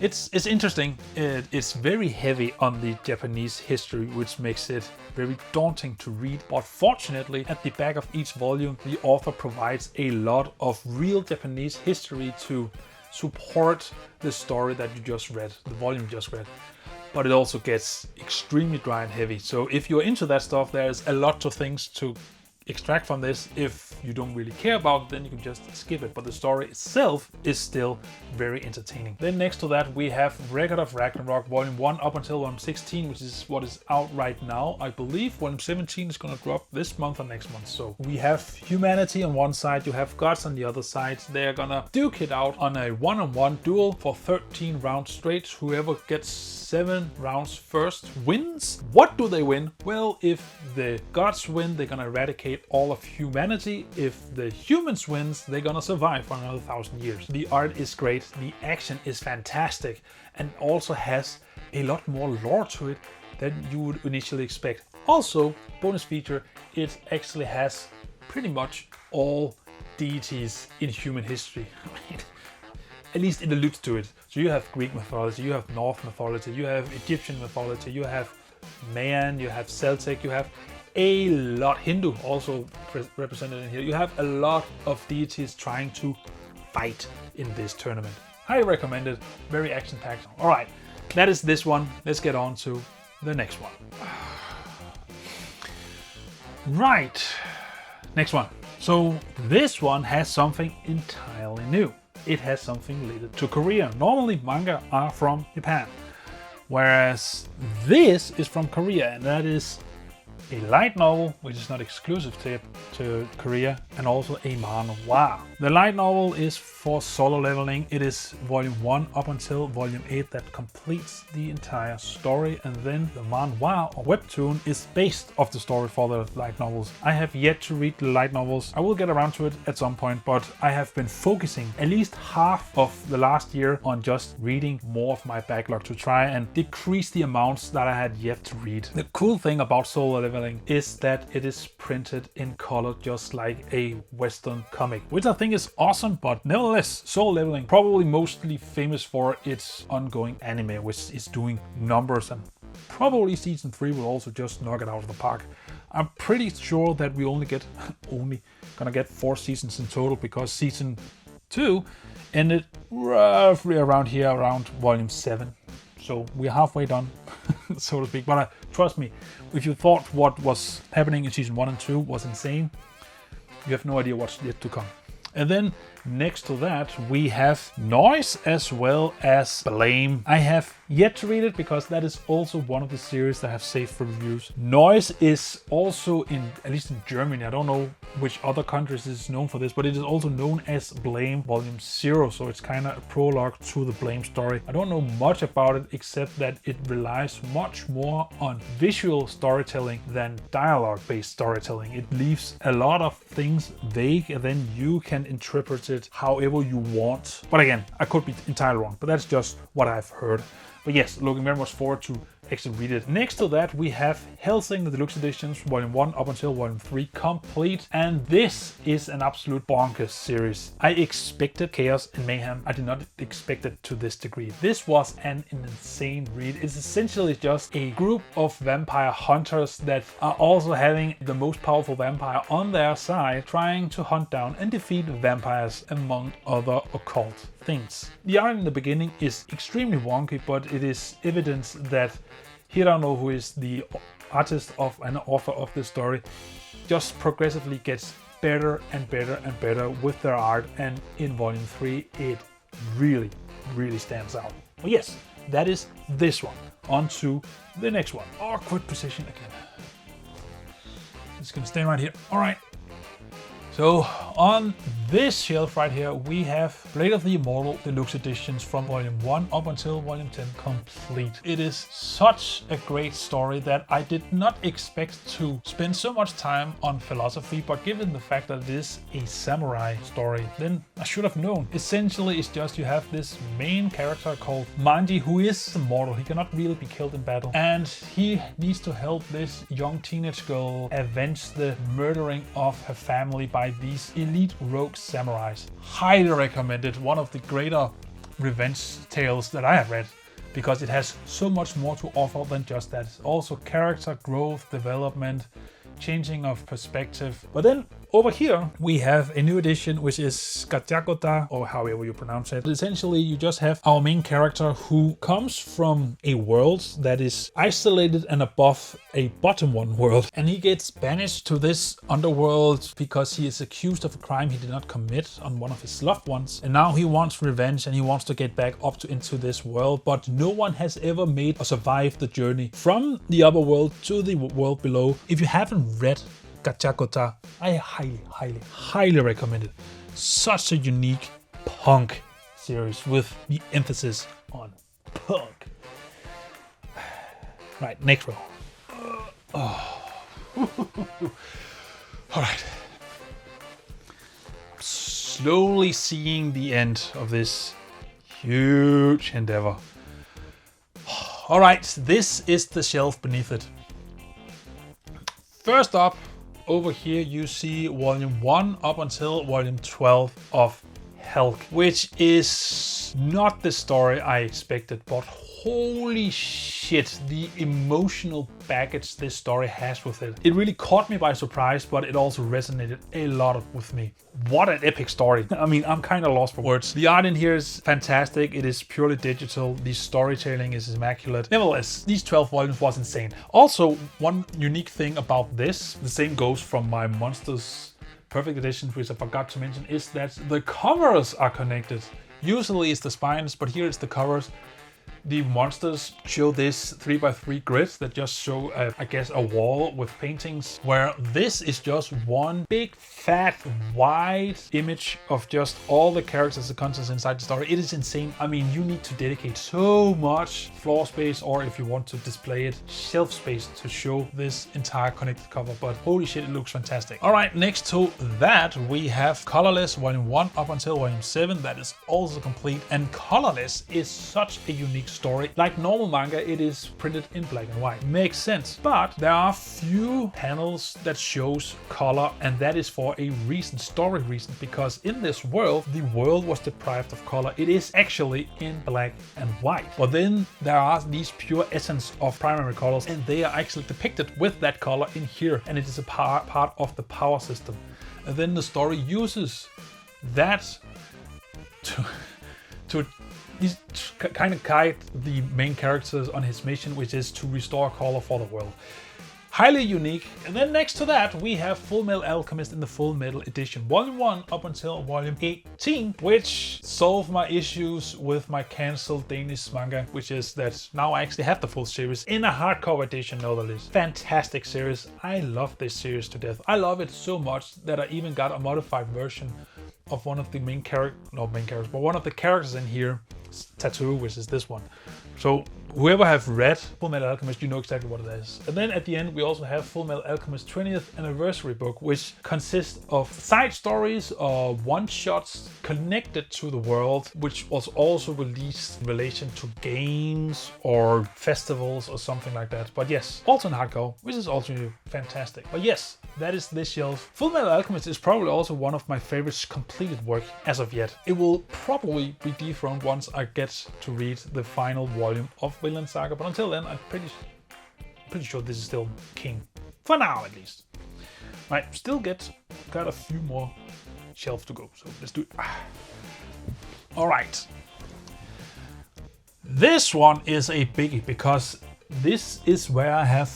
Speaker 1: It's interesting. It's very heavy on the Japanese history, which makes it very daunting to read. But fortunately, at the back of each volume, the author provides a lot of real Japanese history to support the story that you just read, the volume you just read. But it also gets extremely dry and heavy. So if you're into that stuff, there's a lot of things to extract from this. If you don't really care about it, then you can just skip it. But the story itself is still very entertaining. Then next to that, we have Record of Ragnarok, Volume 1 up until Volume 16, which is what is out right now. I believe Volume 17 is going to drop this month or next month. So we have humanity on one side, you have gods on the other side. They're gonna duke it out on a one-on-one duel for 13 rounds straight. Whoever gets 7 rounds first wins. What do they win? Well, if the gods win, they're gonna eradicate all of humanity. If the humans wins, they're gonna survive for another 1,000 years. The art is great, the action is fantastic, and also has a lot more lore to it than you would initially expect. Also, bonus feature, it actually has pretty much all deities in human history. At least it alludes to it. So you have Greek mythology, you have Norse mythology, you have Egyptian mythology, you have Mayan, you have Celtic, you have a lot, Hindu also represented in here. You have a lot of deities trying to fight in this tournament. Highly recommended, very action-packed. All right, that is this one. Let's get on to the next one. Right, next one. So this one has something entirely new. It has something related to Korea. Normally manga are from Japan, whereas this is from Korea, and that is a light novel, which is not exclusive to Korea, and also a manhwa. The light novel is for solo leveling. It is volume 1 up until volume 8 that completes the entire story, and then the manhwa or webtoon is based off the story for the light novels. I have yet to read the light novels. I will get around to it at some point, but I have been focusing at least half of the last year on just reading more of my backlog to try and decrease the amounts that I had yet to read. The cool thing about solo leveling is that it is printed in color just like a Western comic, which I think is awesome. But nevertheless, Solo Leveling probably mostly famous for its ongoing anime, which is doing numbers, and probably season 3 will also just knock it out of the park. I'm pretty sure that we only gonna get 4 seasons in total, because season 2 ended roughly around here, around volume 7. So we're halfway done, so to speak. But trust me, if you thought what was happening in season 1 and 2 was insane, you have no idea what's yet to come. And then Next to that, we have Noise as well as Blame. I have yet to read it because that is also one of the series that I have saved for reviews. Noise is also at least in Germany, I don't know which other countries is known for this, but it is also known as Blame Volume 0, so it's kind of a prologue to the Blame story. I don't know much about it except that it relies much more on visual storytelling than dialogue-based storytelling. It leaves a lot of things vague and then you can interpret it however you want. But again, I could be entirely wrong, but that's just what I've heard. But yes, looking very much forward to actually read it. Next to that, we have Hellsing, the deluxe editions, volume 1 up until volume 3 complete. And this is an absolute bonkers series. I expected chaos and mayhem. I did not expect it to this degree. This was an insane read. It's essentially just a group of vampire hunters that are also having the most powerful vampire on their side, trying to hunt down and defeat vampires among other occult things. The art in the beginning is extremely wonky, but it is evidence that Hirano, who is the artist of and author of this story, just progressively gets better and better and better with their art, and in volume 3 it really stands out. Well, yes, that is this one. On to the next one. Awkward position again. It's gonna stay right here. All right. So on this shelf right here, we have Blade of the Immortal Deluxe Editions from volume 1 up until volume 10 complete. It is such a great story that I did not expect to spend so much time on philosophy, but given the fact that it is a samurai story, then I should have known. Essentially, it's just you have this main character called Manji, who is immortal. He cannot really be killed in battle, and he needs to help this young teenage girl avenge the murdering of her family by these elite rogue samurais. Highly recommended. One of the greater revenge tales that I have read, because it has so much more to offer than just that. It's also character growth, development, changing of perspective. But then over here we have a new edition, which is Gajakota, or however you pronounce it. Essentially, you just have our main character who comes from a world that is isolated and above a bottom one world, and he gets banished to this underworld because he is accused of a crime he did not commit on one of his loved ones, and now he wants revenge and he wants to get back up into this world. But no one has ever made or survived the journey from the upper world to the world below. If you haven't read Gajakota, I highly recommend it. Such a unique punk series with the emphasis on punk. Right, next row. Alright. Slowly seeing the end of this huge endeavor. Alright, this is the shelf beneath it. First up, over here you see volume 1 up until volume 12 of Helk, which is not the story I expected, but holy shit, the emotional baggage this story has with it. It really caught me by surprise, but it also resonated a lot with me. What an epic story. I mean, I'm kind of lost for words. The art in here is fantastic. It is purely digital. The storytelling is immaculate. Nevertheless, these 12 volumes was insane. Also, one unique thing about this, the same goes from my Monsters Perfect Edition, which I forgot to mention, is that the covers are connected. Usually it's the spines, but here it's the covers. The monsters show this 3x3 grid that just show, I guess, a wall with paintings, where this is just one big, fat, wide image of just all the characters and contents inside the story. It is insane. I mean, you need to dedicate so much floor space, or if you want to display it, shelf space to show this entire connected cover, but holy shit, it looks fantastic. All right, next to that, we have Colorless Volume 1 up until Volume 7. That is also complete, and Colorless is such a unique story. Like normal manga, it is printed in black and white. Makes sense. But there are few panels that shows color, and that is for a reason, story reason, because in this world, the world was deprived of color. It is actually in black and white. But then there are these pure essence of primary colors, and they are actually depicted with that color in here, and it is a part of the power system. And then the story uses that to kind of guide the main characters on his mission, which is to restore color for the world. highly unique. And then next to that, we have Full Metal Alchemist in the Full Metal Edition, Volume 1 up until Volume 18, which solved my issues with my cancelled Danish manga, which is that now I actually have the full series in a hardcover edition, no the least. Fantastic series. I love this series to death. I love it so much that I even got a modified version of one of the one of the characters in here, tattoo, which is this one. So whoever have read Full Metal Alchemist, you know exactly what it is. And then at the end, we also have Full Metal Alchemist 20th Anniversary book, which consists of side stories or one-shots connected to the world, which was also released in relation to games or festivals or something like that. But yes, also in hardcover, which is also fantastic. But yes, that is this shelf. Full Metal Alchemist is probably also one of my favorite completed work as of yet. It will probably be dethroned once I get to read the final volume of Vinland Saga, but until then, I'm pretty sure this is still king. For now, at least. Right, still got a few more shelves to go, so let's do it. All right. This one is a biggie because this is where I have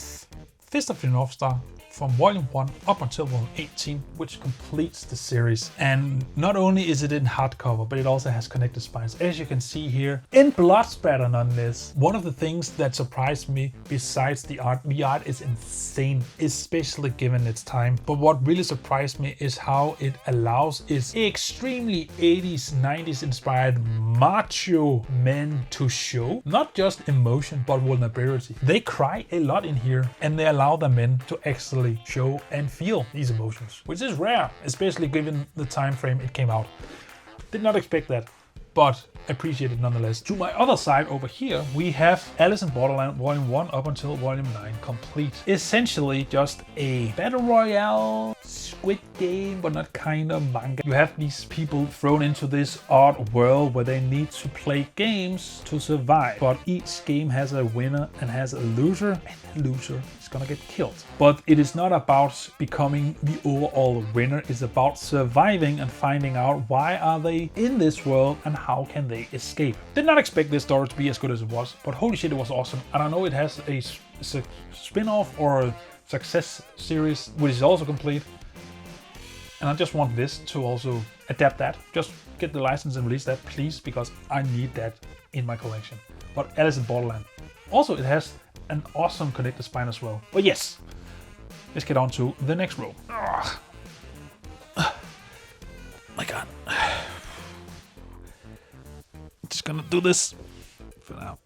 Speaker 1: Fist of the North Star from Volume 1 up until Volume 18, which completes the series. And not only is it in hardcover, but it also has connected spines, as you can see here, in blood spatter nonetheless. One of the things that surprised me, besides the art is insane, especially given its time. But what really surprised me is how it allows its extremely 80s, 90s inspired macho men to show not just emotion, but vulnerability. They cry a lot in here, and they allow the men to actually show and feel these emotions, which is rare, especially given the time frame it came out. Did not expect that, but appreciate it nonetheless. To my other side over here, we have Alice in Borderland Volume 1 up until Volume 9 complete. Essentially just a battle royale, Squid Game, but not kind of manga. You have these people thrown into this odd world where they need to play games to survive. But each game has a winner and has a loser, and the loser is gonna get killed. But it is not about becoming the overall winner. It's about surviving and finding out why are they in this world and how can they escape. Did not expect this story to be as good as it was, but holy shit, it was awesome. And I know it has a spin-off or a success series, which is also complete. And I just want this to also adapt that. Just get the license and release that, please, because I need that in my collection. But Alice in Borderland. Also, it has an awesome connected spine as well. But yes, let's get on to the next row. My God. Just gonna do this for now.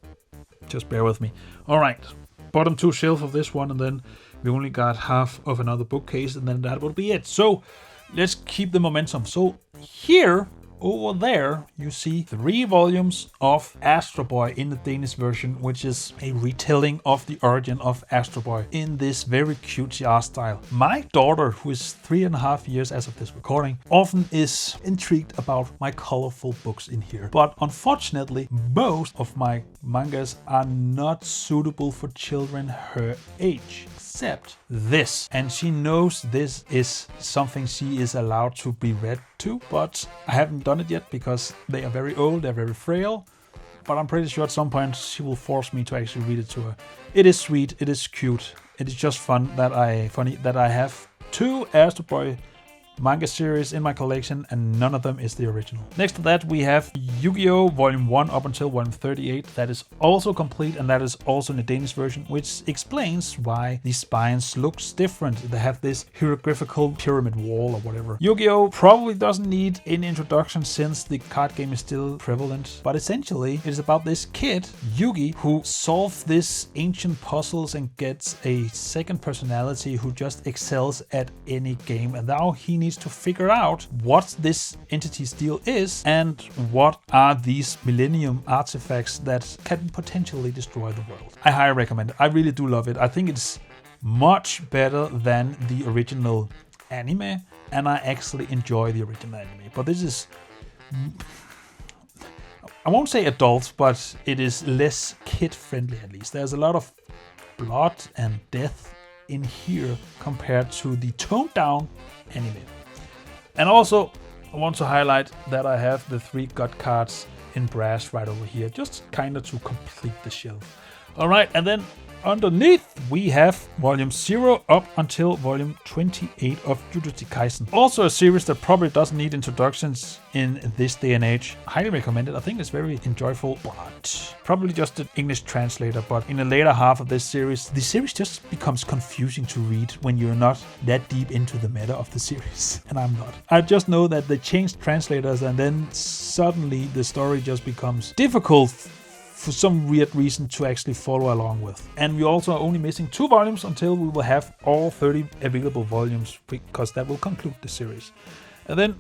Speaker 1: Just bear with me. All right, bottom two shelf of this one, and then we only got half of another bookcase, and then that will be it. So let's keep the momentum. So here, over there, you see 3 volumes of Astro Boy in the Danish version, which is a retelling of the origin of Astro Boy in this very cute art style. My daughter, who is 3.5 years as of this recording, often is intrigued about my colorful books in here. But unfortunately, most of my mangas are not suitable for children her age. Except this, and she knows this is something she is allowed to be read to, but I haven't done it yet because they are very old, they're very frail, but I'm pretty sure at some point she will force me to actually read it to her. It is sweet, it is cute, it is just funny that I have 2 Astro Boy manga series in my collection, and none of them is the original. Next to that, we have Yugioh Volume 1 up until Volume 38. That is also complete, and that is also in the Danish version, which explains why the spines looks different. They have this hieroglyphical pyramid wall or whatever. Yugioh probably doesn't need an introduction since the card game is still prevalent, but essentially it is about this kid, Yugi, who solves this ancient puzzles and gets a second personality who just excels at any game, and now he needs to figure out what this entity's deal is and what are these millennium artifacts that can potentially destroy the world. I highly recommend it. I really do love it. I think it's much better than the original anime, and I actually enjoy the original anime. But this is, I won't say adult, but it is less kid-friendly at least. There's a lot of blood and death in here compared to the toned-down anime. And also, I want to highlight that I have the 3 gut cards in brass right over here, just kind of to complete the shelf. All right, and then underneath we have volume 0 up until volume 28 of Jujutsu Kaisen. Also a series that probably doesn't need introductions in this day and age. Highly recommended. I think it's very enjoyable, but probably just an English translator. But in the later half of this series, the series just becomes confusing to read when you're not that deep into the meta of the series. And I'm not. I just know that they changed translators and then suddenly the story just becomes difficult for some weird reason to actually follow along with. And we're also only missing 2 volumes until we will have all 30 available volumes, because that will conclude the series. And then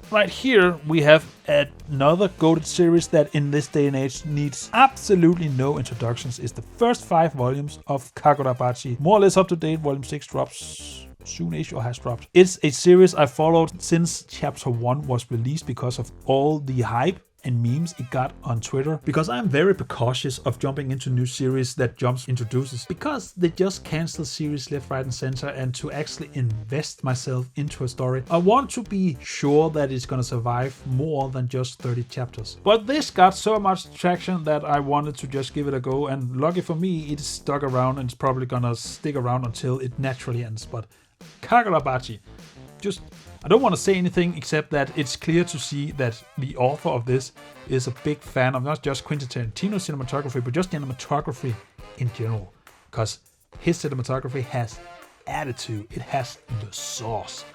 Speaker 1: right here we have another goated series that in this day and age needs absolutely no introductions. It's the first 5 volumes of Kagurabachi. More or less up to date. Volume 6 drops soonish or has dropped. It's a series I followed since chapter 1 was released because of all the hype and memes it got on Twitter, because I'm very precautious of jumping into new series that Jumps introduces, because they just cancel series left, right and center, and to actually invest myself into a story, I want to be sure that it's gonna survive more than just 30 chapters. But this got so much traction that I wanted to just give it a go, and lucky for me it stuck around and it's probably gonna stick around until it naturally ends. But Kagurabachi, I don't want to say anything except that it's clear to see that the author of this is a big fan of not just Quentin Tarantino's cinematography, but just cinematography in general. Because his cinematography has attitude, it has the sauce.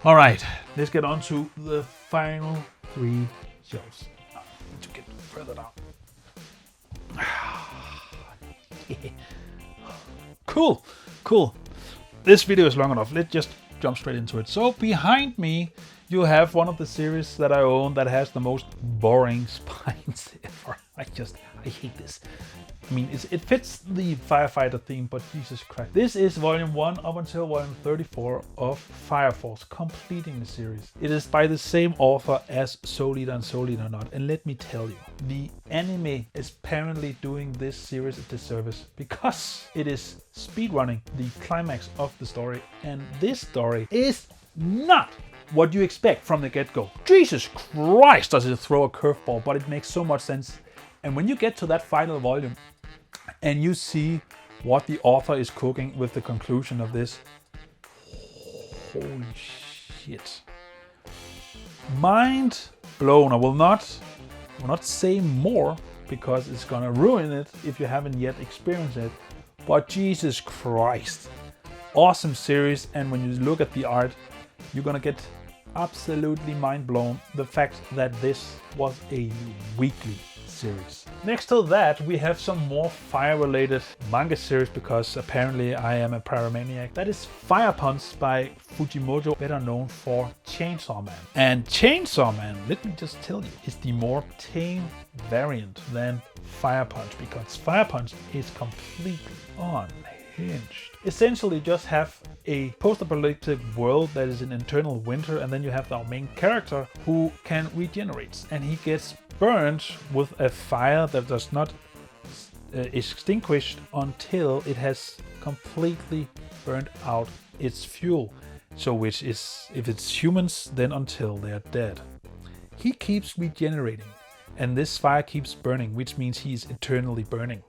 Speaker 1: Alright, let's get on to the final 3 shelves. I need to get further down. Cool. This video is long enough. Let's just jump straight into it. So behind me you have one of the series that I own that has the most boring spines ever. I hate this. I mean, it fits the firefighter theme, but Jesus Christ. This is volume 1 up until volume 34 of Fire Force, completing the series. It is by the same author as Soul Eater and Soul Eater Not, and let me tell you, the anime is apparently doing this series a disservice because it is speedrunning the climax of the story, and this story is not what you expect from the get-go. Jesus Christ, does it throw a curveball, but it makes so much sense. And when you get to that final volume and you see what the author is cooking with the conclusion of this, holy shit. Mind blown. I will not say more because it's gonna ruin it if you haven't yet experienced it. But Jesus Christ. Awesome series, and when you look at the art, you're gonna get absolutely mind blown the fact that this was a weekly series. Next to that, we have some more fire-related manga series because apparently I am a pyromaniac. That is Fire Punch by Fujimoto, better known for Chainsaw Man. And Chainsaw Man, let me just tell you, is the more tame variant than Fire Punch, because Fire Punch is completely unhinged. Essentially just have a post-apocalyptic world that is in eternal winter, and then you have our main character who can regenerate, and he gets burned with a fire that does not extinguish until it has completely burned out its fuel. So which is, if it's humans, then until they are dead. He keeps regenerating, and this fire keeps burning, which means he's eternally burning.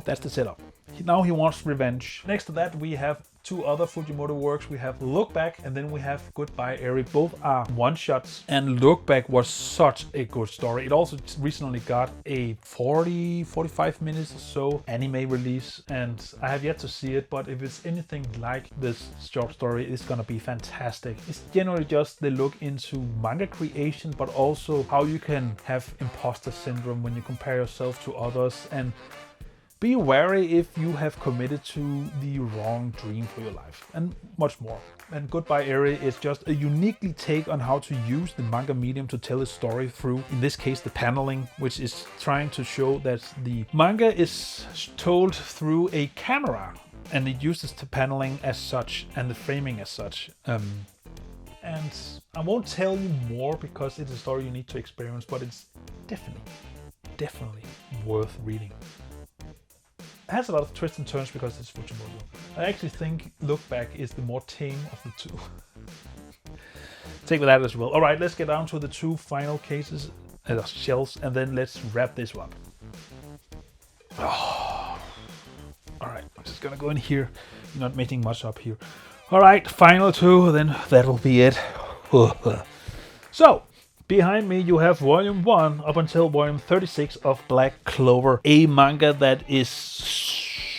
Speaker 1: That's the setup. Now he wants revenge. Next to that, we have 2 other Fujimoto works. We have Look Back, and then we have Goodbye Eri. Both are one-shots, and Look Back was such a good story. It also recently got a 45 minutes or so anime release, and I have yet to see it, but if it's anything like this short story, it's gonna be fantastic. It's generally just the look into manga creation, but also how you can have imposter syndrome when you compare yourself to others, and be wary if you have committed to the wrong dream for your life, and much more. And Goodbye Eri is just a uniquely take on how to use the manga medium to tell a story through, in this case, the paneling, which is trying to show that the manga is told through a camera, and it uses the paneling as such and the framing as such. And I won't tell you more because it's a story you need to experience, but it's definitely worth reading. It has a lot of twists and turns because it's Fujimoto. I actually think Look Back is the more tame of the 2. Take with that as well. Alright, let's get down to the 2 final cases, shelves, and then let's wrap this up. Oh. All right, I'm just gonna go in here. Not making much up here. All right, final two, then that'll be it. So, behind me you have volume 1 up until volume 36 of Black Clover, a manga that is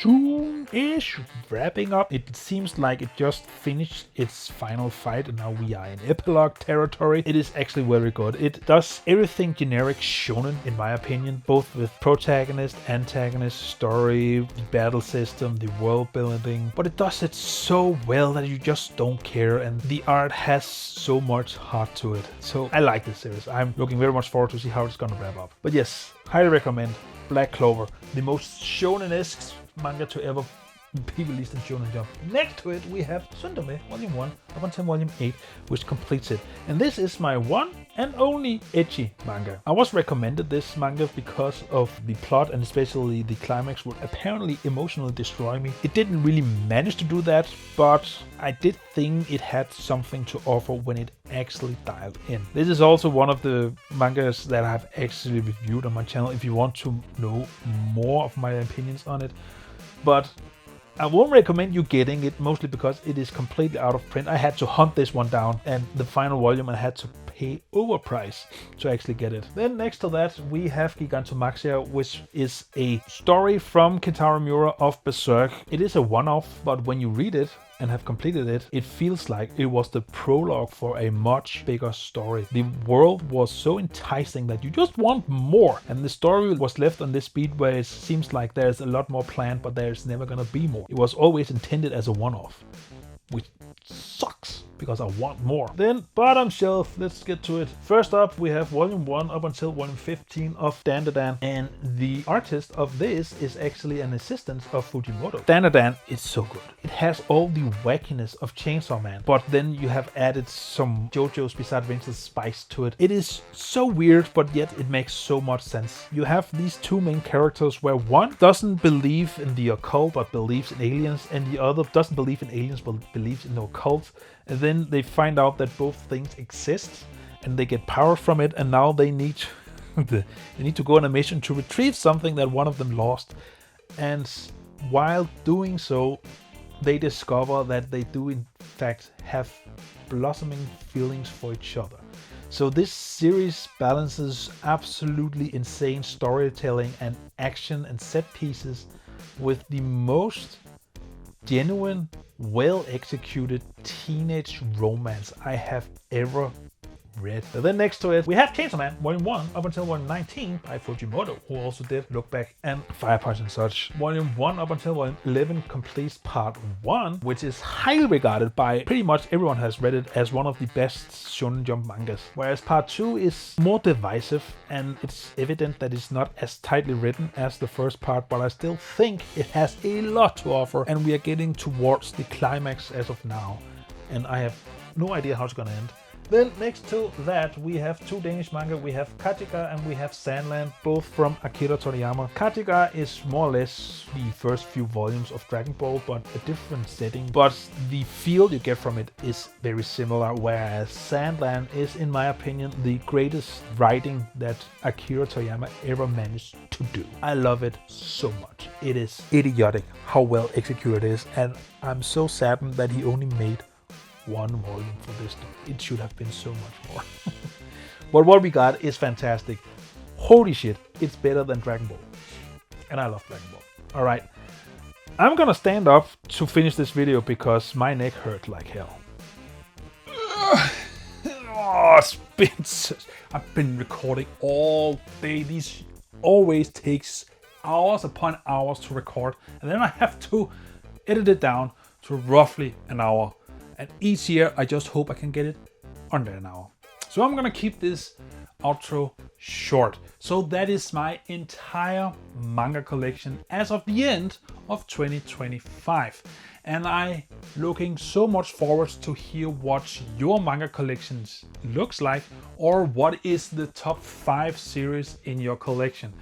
Speaker 1: soon-ish wrapping up. It seems like it just finished its final fight and now we are in epilogue territory. It is actually very good. It does everything generic shonen in my opinion, both with protagonist, antagonist, story, the battle system, the world building, but it does it so well that you just don't care, and the art has so much heart to it. So I like this series. I'm looking very much forward to see how it's gonna wrap up. But yes, highly recommend Black Clover, the most shonen-esque manga to ever be released in Shonen Jump. Next to it we have Sundome Volume 1 up until Volume 8, which completes it. And this is my one and only ecchi manga. I was recommended this manga because of the plot, and especially the climax would apparently emotionally destroy me. It didn't really manage to do that, but I did think it had something to offer when it actually dialed in. This is also one of the mangas that I've actually reviewed on my channel if you want to know more of my opinions on it. But I won't recommend you getting it, mostly because it is completely out of print. I had to hunt this one down, and the final volume I had to pay overprice to actually get it. Then next to that we have Gigantomachia, which is a story from Kentaro Miura of Berserk. It is a one-off, but when you read it and have completed it, it feels like it was the prologue for a much bigger story. The world was so enticing that you just want more, and the story was left on this beat where it seems like there's a lot more planned, but there's never gonna be more. It was always intended as a one-off, which sucks because I want more. Then bottom shelf, let's get to it. First up we have volume 1 up until volume 15 of Dandadan, and the artist of this is actually an assistant of Fujimoto. Dandadan is so good. It has all the wackiness of Chainsaw Man, but then you have added some Jojo's Bizarre Adventures spice to it. It is so weird, but yet it makes so much sense. You have these two main characters where one doesn't believe in the occult but believes in aliens, and the other doesn't believe in aliens but believes in the occult. And then they find out that both things exist and they get power from it, and now they need to go on a mission to retrieve something that one of them lost. And while doing so, they discover that they do in fact have blossoming feelings for each other. So this series balances absolutely insane storytelling and action and set pieces with the most genuine, well-executed teenage romance I have ever read. So then next to it we have Chainsaw Man Volume 1 up until Volume 19 by Fujimoto, who also did Look Back and Fire Punch and such. Volume 1 up until Volume 11 completes Part 1, which is highly regarded by pretty much everyone has read it as one of the best Shonen Jump mangas. Whereas Part 2 is more divisive, and it's evident that it's not as tightly written as the first part, but I still think it has a lot to offer, and we are getting towards the climax as of now, and I have no idea how it's gonna end. Then next to that we have two Danish manga. We have Kajiga and we have Sandland, both from Akira Toriyama. Kajiga is more or less the first few volumes of Dragon Ball, but a different setting. But the feel you get from it is very similar, whereas Sandland is, in my opinion, the greatest writing that Akira Toriyama ever managed to do. I love it so much. It is idiotic how well executed it is, and I'm so saddened that he only made one volume for this. It should have been so much more. But what we got is fantastic. Holy shit, it's better than Dragon Ball. And I love Dragon Ball. Alright, I'm gonna stand up to finish this video because my neck hurt like hell. Oh, I've been recording all day. These always takes hours upon hours to record, and then I have to edit it down to roughly an hour. And each year I just hope I can get it under an hour. So I'm gonna keep this outro short. So that is my entire manga collection as of the end of 2025. And I looking so much forward to hear what your manga collections looks like, or what is the top 5 series in your collection.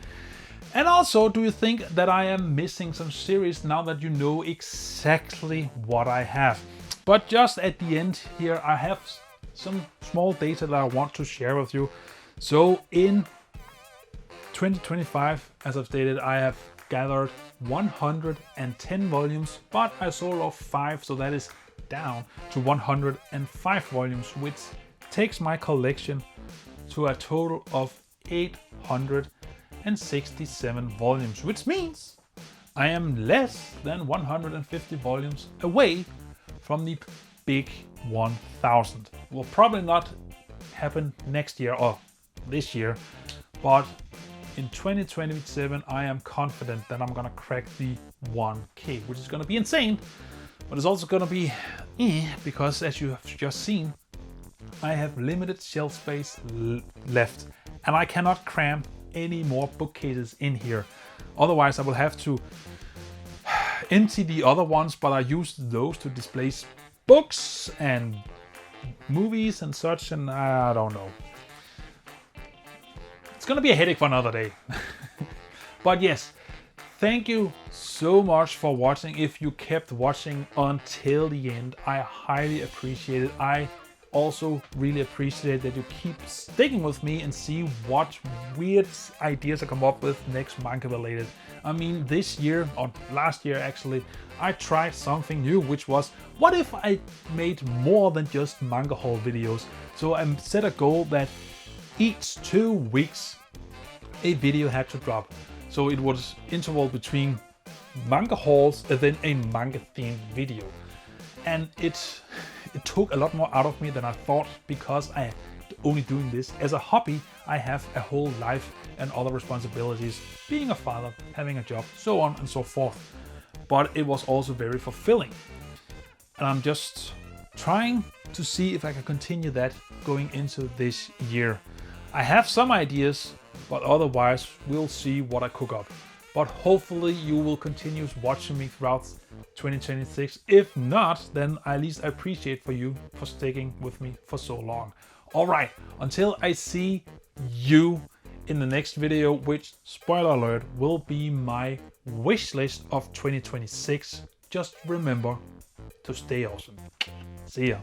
Speaker 1: And also, do you think that I am missing some series now that you know exactly what I have? But just at the end here, I have some small data that I want to share with you. So in 2025, as I've stated, I have gathered 110 volumes, but I sold off 5, so that is down to 105 volumes, which takes my collection to a total of 867 volumes, which means I am less than 150 volumes away from the big 1000. Will probably not happen next year or this year, but in 2027 I am confident that I'm gonna crack the 1k, which is gonna be insane, but it's also gonna be because, as you have just seen, I have limited shelf space left and I cannot cram any more bookcases in here. Otherwise I will have to empty the other ones, but I use those to display books and movies and such, and I don't know. It's gonna be a headache for another day. But yes, thank you so much for watching. If you kept watching until the end, I highly appreciate it. I also really appreciate that you keep sticking with me and see what weird ideas I come up with next manga related. I mean, this year, or last year actually, I tried something new, which was, what if I made more than just manga haul videos? So I set a goal that each 2 weeks a video had to drop. So it was interval between manga hauls and then a manga themed video. And it took a lot more out of me than I thought, because I only doing this as a hobby. I have a whole life and other responsibilities, being a father, having a job, so on and so forth. But it was also very fulfilling. And I'm just trying to see if I can continue that going into this year. I have some ideas, but otherwise we'll see what I cook up. But hopefully you will continue watching me throughout 2026. If not, then at least I appreciate you for sticking with me for so long. Alright, until I see you in the next video, which, spoiler alert, will be my wish list of 2026. Just remember to stay awesome. See ya.